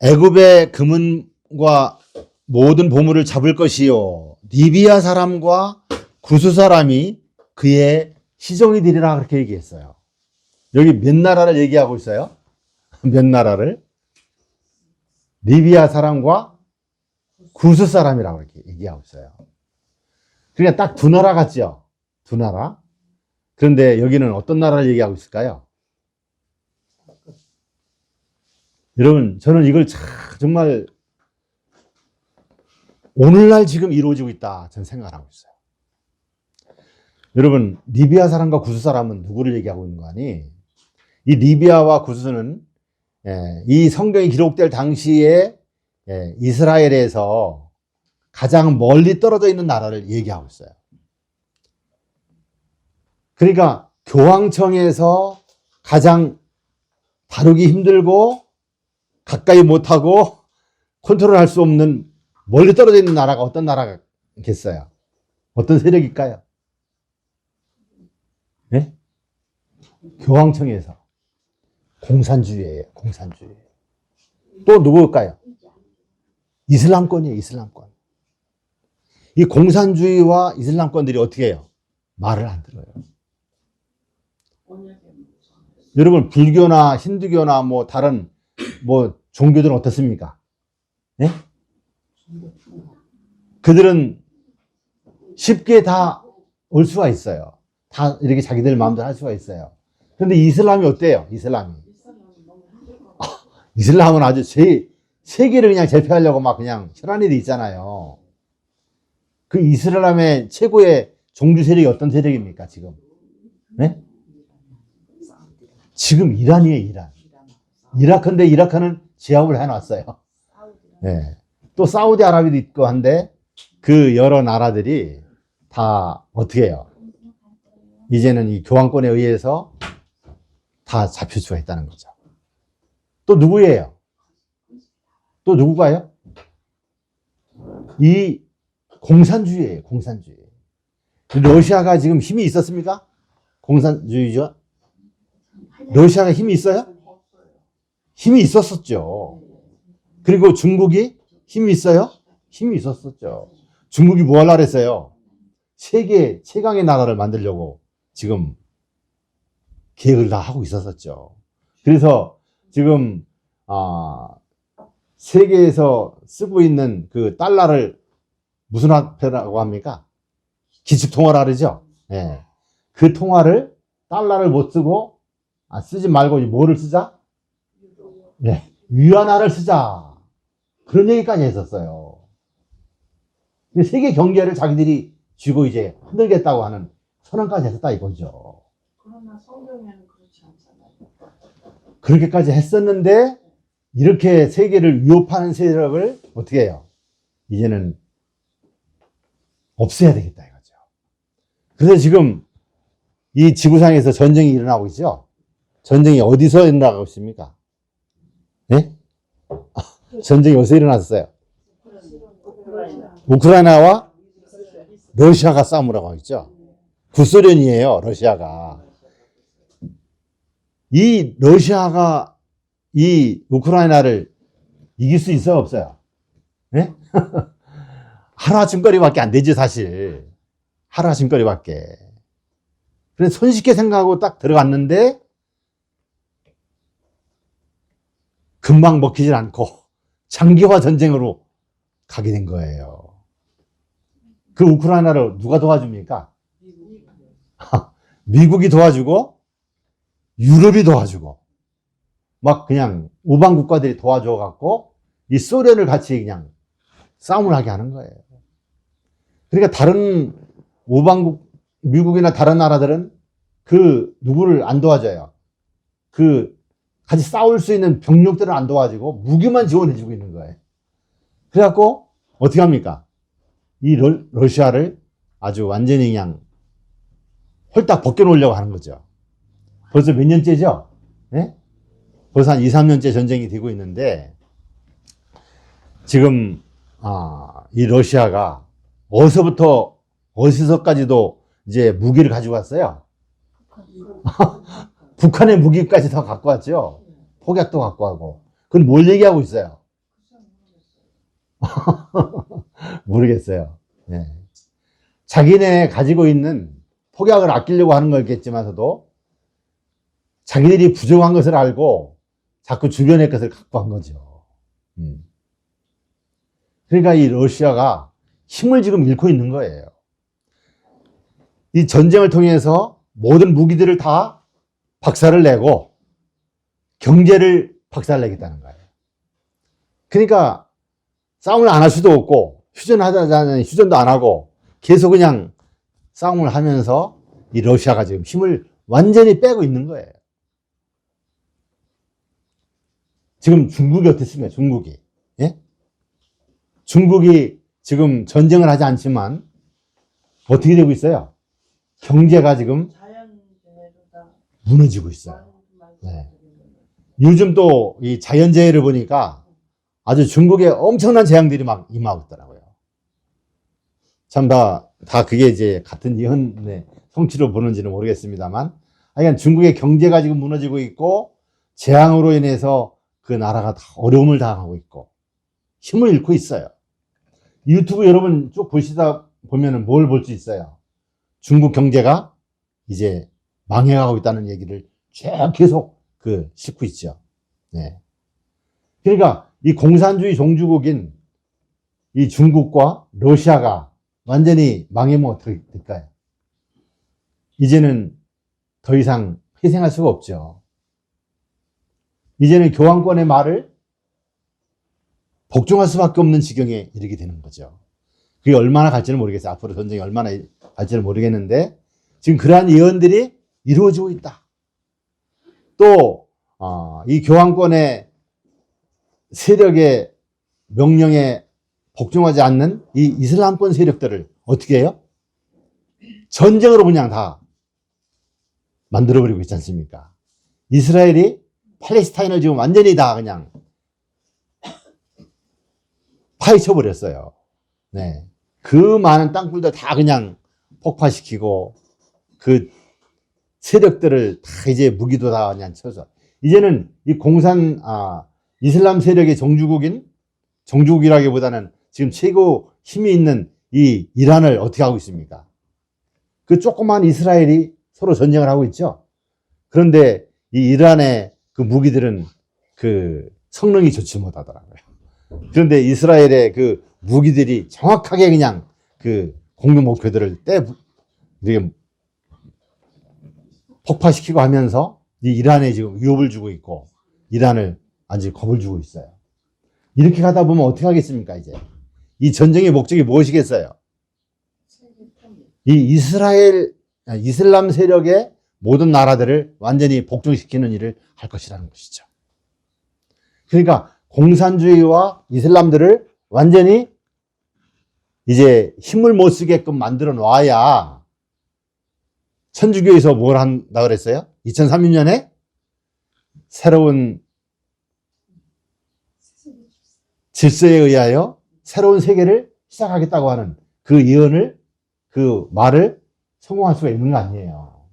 애굽의 금은과 모든 보물을 잡을 것이요 리비아 사람과 구스 사람이 그의 시종이 되리라 그렇게 얘기했어요. 여기 몇 나라를 얘기하고 있어요? 몇 나라를? 리비아 사람과 구스 사람이라고 이렇게 얘기하고 있어요. 그러니까 딱 두 나라 같죠? 두 나라. 그런데 여기는 어떤 나라를 얘기하고 있을까요? 여러분, 저는 이걸 정말 오늘날 지금 이루어지고 있다 저는 생각을 하고 있어요. 여러분, 리비아 사람과 구스 사람은 누구를 얘기하고 있는 거 아니? 이 리비아와 구스는 이 성경이 기록될 당시에 이스라엘에서 가장 멀리 떨어져 있는 나라를 얘기하고 있어요. 그러니까 교황청에서 가장 다루기 힘들고 가까이 못하고 컨트롤할 수 없는 멀리 떨어져 있는 나라가 어떤 나라겠어요? 어떤 세력일까요? 네? 교황청에서 공산주의예요. 공산주의. 또 누구일까요? 이슬람권이에요. 이슬람권. 이 공산주의와 이슬람권들이 어떻게 해요? 말을 안 들어요. 여러분, 불교나 힌두교나 뭐 다른 뭐 종교들은 어떻습니까? 네? 그들은 쉽게 다 올 수가 있어요. 다 이렇게 자기들 마음대로 할 수가 있어요. 그런데 이슬람이 어때요? 이슬람은 아주 세계를 그냥 제패하려고 막 그냥 혈안이 돼 있잖아요. 그 이슬람의 최고의 종주 세력이 어떤 세력입니까, 지금? 네? 지금 이란이에요, 이란. 이라크인데 이라크는 제압을 해놨어요. 네. 또 사우디아라비아도 있고 한데 그 여러 나라들이 다 어떻게 해요? 이제는 이 교황권에 의해서 다 잡힐 수가 있다는 거죠. 또 누구예요? 또 누구가요? 이 공산주의예요. 공산주의. 러시아가 지금 힘이 있었습니까? 공산주의죠. 러시아가 힘이 있어요? 힘이 있었었죠. 그리고 중국이 힘이 있어요? 힘이 있었었죠. 중국이 뭐 하려고 했어요? 세계 최강의 나라를 만들려고 지금 계획을 다 하고 있었었죠. 그래서 지금 세계에서 쓰고 있는 그 달러를 무슨 화폐라고 합니까? 기축통화라 그러죠. 네. 그 통화를 달러를 못 쓰고 쓰지 말고 뭐를 쓰자? 네. 위안화를 쓰자. 그런 얘기까지 했었어요. 세계 경제를 자기들이 쥐고 이제 흔들겠다고 하는 선언까지 했었다 이거죠. 그러나 성경에는 그렇지 않잖아요. 그렇게까지 했었는데 이렇게 세계를 위협하는 세력을 어떻게 해요? 이제는 없애야 되겠다 이거죠. 그래서 지금 이 지구상에서 전쟁이 일어나고 있죠. 전쟁이 어디서 일어나고 있습니까? 네? 전쟁이 어디서 일어났어요? 우크라이나와 러시아가 싸움을 하고 있죠. 구소련이에요, 러시아가. 이 러시아가 이 우크라이나를 이길 수 있어요, 없어요? 네? 하루아침거리밖에 안 되지, 사실. 하루아침거리밖에. 그래서 손쉽게 생각하고 딱 들어갔는데 금방 먹히질 않고 장기화 전쟁으로 가게 된 거예요. 그 우크라이나를 누가 도와줍니까? 미국이 도와주고 유럽이 도와주고 막 그냥 우방 국가들이 도와줘 갖고 이 소련을 같이 그냥 싸움을 하게 하는 거예요. 그러니까 다른 우방국 미국이나 다른 나라들은 그 누구를 안 도와줘요. 그 같이 싸울 수 있는 병력들을 안 도와주고 무기만 지원해주고 있는 거예요. 그래갖고 어떻게 합니까? 이 러시아를 아주 완전히 그냥 홀딱 벗겨놓으려고 하는 거죠. 벌써 몇 년째죠? 네? 벌써 한 2, 3년째 전쟁이 되고 있는데 지금 이 러시아가 어디서까지도 이제 무기를 가지고 왔어요. 북한의 무기까지 다 갖고 왔죠. 폭약도 갖고 하고. 그건 뭘 얘기하고 있어요? 모르겠어요. 네. 자기네 가지고 있는 폭약을 아끼려고 하는 거겠지만서도 자기들이 부족한 것을 알고 자꾸 주변의 것을 갖고 한 거죠. 그러니까 이 러시아가 힘을 지금 잃고 있는 거예요. 이 전쟁을 통해서 모든 무기들을 다 박살을 내고 경제를 박살내겠다는 거예요. 그러니까 싸움을 안 할 수도 없고 휴전하자는 휴전도 안 하고 계속 그냥 싸움을 하면서 이 러시아가 지금 힘을 완전히 빼고 있는 거예요. 지금 중국이 어떻습니까? 중국이. 예? 중국이 지금 전쟁을 하지 않지만 어떻게 되고 있어요? 경제가 지금 무너지고 있어요. 네. 요즘 또 이 자연재해를 보니까 아주 중국에 엄청난 재앙들이 막 임하고 있더라고요. 참 다 그게 이제 같은 예언의 성취로 보는지는 모르겠습니다만, 하여간 중국의 경제가 지금 무너지고 있고, 재앙으로 인해서 그 나라가 다 어려움을 당하고 있고, 힘을 잃고 있어요. 유튜브 여러분 쭉 보시다 보면은 뭘 볼 수 있어요? 중국 경제가 이제 망해가고 있다는 얘기를 쭉 계속 싣고 있죠. 네. 그러니까 이 공산주의 종주국인 이 중국과 러시아가 완전히 망하면 어떻게 될까요? 이제는 더 이상 희생할 수가 없죠. 이제는 교황권의 말을 복종할 수밖에 없는 지경에 이르게 되는 거죠. 그게 얼마나 갈지는 모르겠어요. 앞으로 전쟁이 얼마나 갈지는 모르겠는데 지금 그러한 예언들이 이루어지고 있다. 또 이 교황권의 세력의 명령에 복종하지 않는 이 이슬람권 세력들을 어떻게 해요? 전쟁으로 그냥 다 만들어버리고 있지 않습니까? 이스라엘이 팔레스타인을 지금 완전히 다 그냥 파헤쳐버렸어요. 네. 그 많은 땅굴들 다 그냥 폭파시키고 그 세력들을 다 이제 무기도 다 그냥 쳐서 이제는 이 이슬람 세력의 정주국이라기보다는 지금 최고 힘이 있는 이 이란을 어떻게 하고 있습니까? 그 조그만 이스라엘이 서로 전쟁을 하고 있죠. 그런데 이 이란의 그 무기들은 그 성능이 좋지 못하더라고요. 그런데 이스라엘의 그 무기들이 정확하게 그냥 그 공격 목표들을 폭파시키고 하면서 이 이란에 지금 위협을 주고 있고 이란을 아주 겁을 주고 있어요. 이렇게 가다 보면 어떻게 하겠습니까? 이제 이 전쟁의 목적이 무엇이겠어요? 이 이슬람 세력의 모든 나라들을 완전히 복종시키는 일을 할 것이라는 것이죠. 그러니까 공산주의와 이슬람들을 완전히 이제 힘을 못 쓰게끔 만들어 놔야 천주교에서 뭘 한다 그랬어요? 2030년에 새로운 질서에 의하여 새로운 세계를 시작하겠다고 하는 그 예언을, 그 말을 성공할 수가 있는 거 아니에요.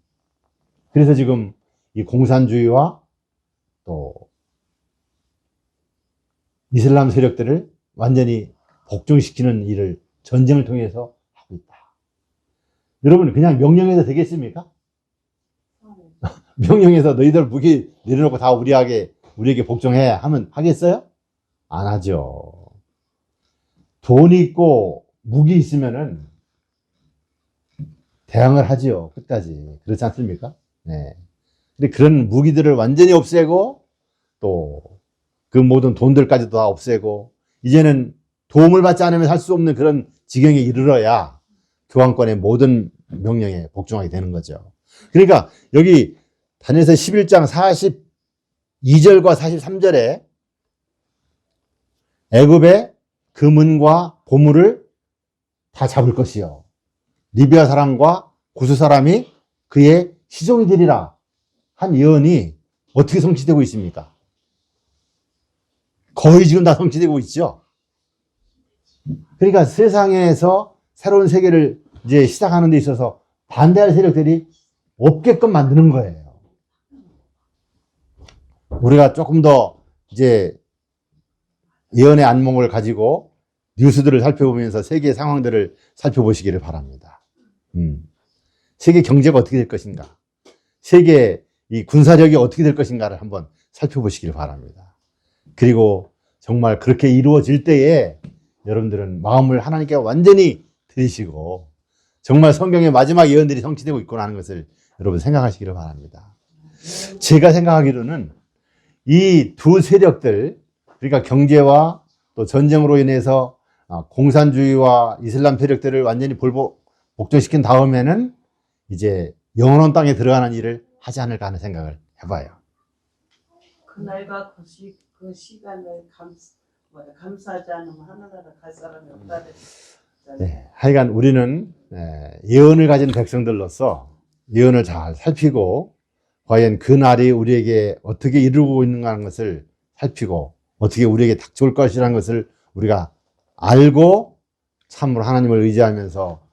그래서 지금 이 공산주의와 또 이슬람 세력들을 완전히 복종시키는 일을 전쟁을 통해서 하고 있다. 여러분 그냥 명령해도 되겠습니까? 명령해서 너희들 무기 내려놓고 다 우리에게 복종해 하면 하겠어요? 안 하죠. 돈이 있고 무기 있으면은 대항을 하지요. 끝까지. 그렇지 않습니까? 네. 근데 그런 무기들을 완전히 없애고 또 그 모든 돈들까지도 다 없애고 이제는 도움을 받지 않으면 살 수 없는 그런 지경에 이르러야 교황권의 모든 명령에 복종하게 되는 거죠. 그러니까 여기 다니엘서 11장 42절과 43절에 애굽의 금은과 보물을 다 잡을 것이요. 리비아 사람과 구스 사람이 그의 시종이 되리라 한 예언이 어떻게 성취되고 있습니까? 거의 지금 다 성취되고 있죠. 그러니까 세상에서 새로운 세계를 이제 시작하는 데 있어서 반대할 세력들이 없게끔 만드는 거예요. 우리가 조금 더 이제 예언의 안목을 가지고 뉴스들을 살펴보면서 세계 상황들을 살펴보시기를 바랍니다. 세계 경제가 어떻게 될 것인가? 세계 이 군사력이 어떻게 될 것인가를 한번 살펴보시길 바랍니다. 그리고 정말 그렇게 이루어질 때에 여러분들은 마음을 하나님께 완전히 드리시고 정말 성경의 마지막 예언들이 성취되고 있구나 하는 것을 여러분 생각하시기를 바랍니다. 제가 생각하기로는 이 두 세력들, 그러니까 경제와 또 전쟁으로 인해서 공산주의와 이슬람 세력들을 완전히 복종시킨 다음에는 이제 영원한 땅에 들어가는 일을 하지 않을까 하는 생각을 해봐요. 그날과 그 시간을 감사하지 않으면 하늘나라 갈 사람이 없다 그랬잖아요. 네, 하여간 우리는 예언을 가진 백성들로서 예언을 잘 살피고 과연 그 날이 우리에게 어떻게 이루고 있는가 하는 것을 살피고 어떻게 우리에게 닥쳐올 것이라는 것을 우리가 알고 참으로 하나님을 의지하면서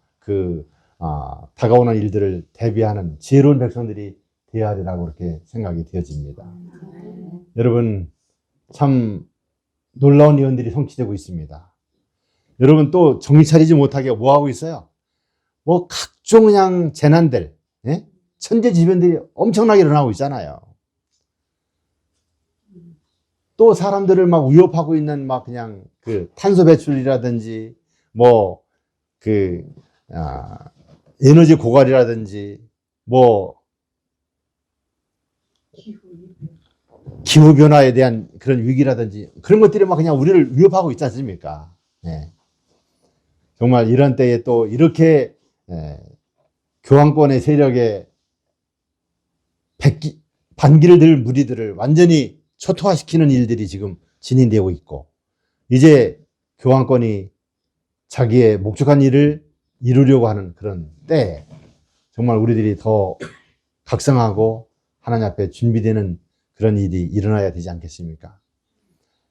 다가오는 일들을 대비하는 지혜로운 백성들이 되어야 하리라고 그렇게 생각이 되어집니다. 여러분 참 놀라운 예언들이 성취되고 있습니다. 여러분 또 정신 차리지 못하게 뭐 하고 있어요? 뭐 각종 그냥 재난들, 예? 천재지변들이 엄청나게 일어나고 있잖아요. 또 사람들을 막 위협하고 있는 막 그냥 그 탄소 배출이라든지 뭐 에너지 고갈이라든지 뭐 기후변화에 대한 그런 위기라든지 그런 것들이 막 그냥 우리를 위협하고 있지 않습니까? 네. 정말 이런 때에 또 이렇게 교황권의 세력에 반기를 들 무리들을 완전히 초토화시키는 일들이 지금 진행되고 있고 이제 교황권이 자기의 목적한 일을 이루려고 하는 그런 때에 정말 우리들이 더 각성하고 하나님 앞에 준비되는 그런 일이 일어나야 되지 않겠습니까?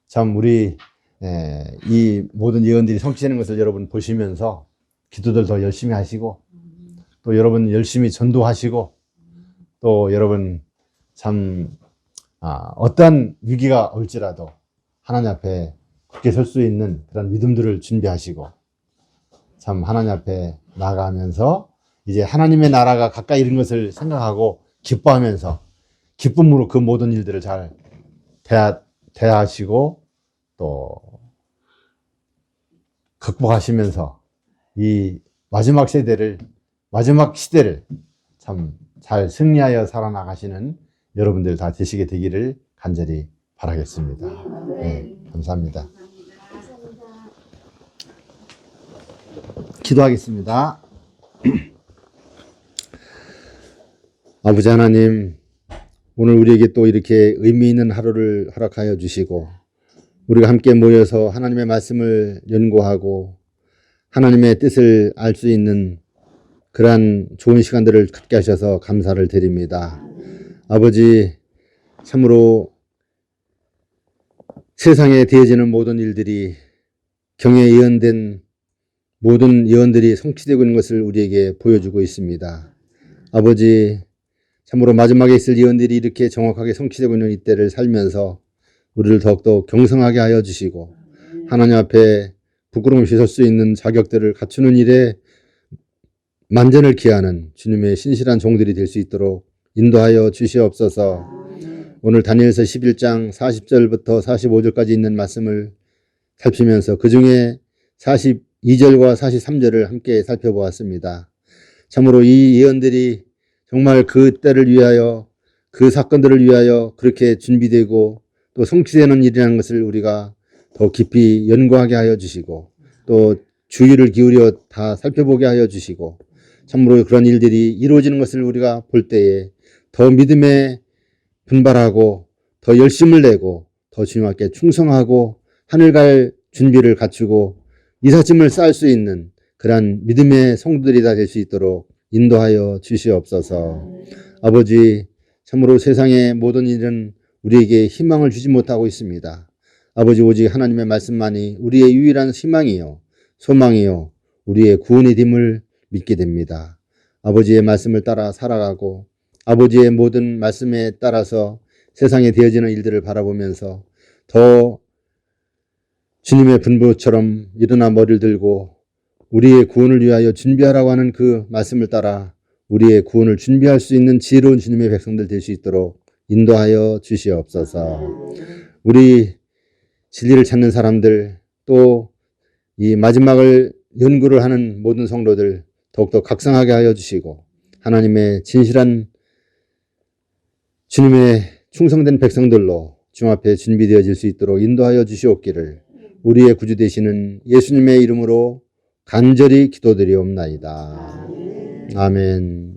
참 우리 이 모든 예언들이 성취되는 것을 여러분 보시면서 기도들 더 열심히 하시고 또 여러분 열심히 전도하시고 또 여러분 참 어떠한 위기가 올지라도 하나님 앞에 굳게 설 수 있는 그런 믿음들을 준비하시고 참 하나님 앞에 나아가면서 이제 하나님의 나라가 가까이 이른 것을 생각하고 기뻐하면서 기쁨으로 그 모든 일들을 잘 대하시고 또 극복하시면서 이 마지막 시대를 참 잘 승리하여 살아나가시는 여러분들 다 되시게 되기를 간절히 바라겠습니다. 네, 감사합니다. 기도하겠습니다. 아버지 하나님, 오늘 우리에게 또 이렇게 의미 있는 하루를 허락하여 주시고 우리가 함께 모여서 하나님의 말씀을 연구하고 하나님의 뜻을 알 수 있는 그러한 좋은 시간들을 갖게 하셔서 감사를 드립니다. 아버지, 참으로 세상에 되어지는 모든 일들이 경에 예언된 모든 예언들이 성취되고 있는 것을 우리에게 보여주고 있습니다. 아버지, 참으로 마지막에 있을 예언들이 이렇게 정확하게 성취되고 있는 이때를 살면서 우리를 더욱더 경성하게 하여 주시고 하나님 앞에 부끄러움 없이 설 수 있는 자격들을 갖추는 일에 만전을 기하는 주님의 신실한 종들이 될 수 있도록 인도하여 주시옵소서. 오늘 다니엘서 11장 40절부터 45절까지 있는 말씀을 살피면서 그 중에 42절과 43절을 함께 살펴보았습니다. 참으로 이 예언들이 정말 그 때를 위하여 그 사건들을 위하여 그렇게 준비되고 또 성취되는 일이라는 것을 우리가 더 깊이 연구하게 하여 주시고 또 주의를 기울여 다 살펴보게 하여 주시고 참으로 그런 일들이 이루어지는 것을 우리가 볼 때에 더 믿음에 분발하고 더 열심을 내고 더 주님께 충성하고 하늘 갈 준비를 갖추고 이삿짐을 쌓을 수 있는 그러한 믿음의 성도들이 다 될 수 있도록 인도하여 주시옵소서. 아버지, 참으로 세상의 모든 일은 우리에게 희망을 주지 못하고 있습니다. 아버지, 오직 하나님의 말씀만이 우리의 유일한 희망이요 소망이요 우리의 구원의 됨을 믿게 됩니다. 아버지의 말씀을 따라 살아가고 아버지의 모든 말씀에 따라서 세상에 되어지는 일들을 바라보면서 더 주님의 분부처럼 일어나 머리를 들고 우리의 구원을 위하여 준비하라고 하는 그 말씀을 따라 우리의 구원을 준비할 수 있는 지혜로운 주님의 백성들 될 수 있도록 인도하여 주시옵소서. 우리 진리를 찾는 사람들 또 이 마지막을 연구를 하는 모든 성도들 더욱더 각성하게 하여 주시고 하나님의 진실한 주님의 충성된 백성들로 주님 앞에 준비되어질 수 있도록 인도하여 주시옵기를 우리의 구주 되시는 예수님의 이름으로 간절히 기도드리옵나이다. 아멘.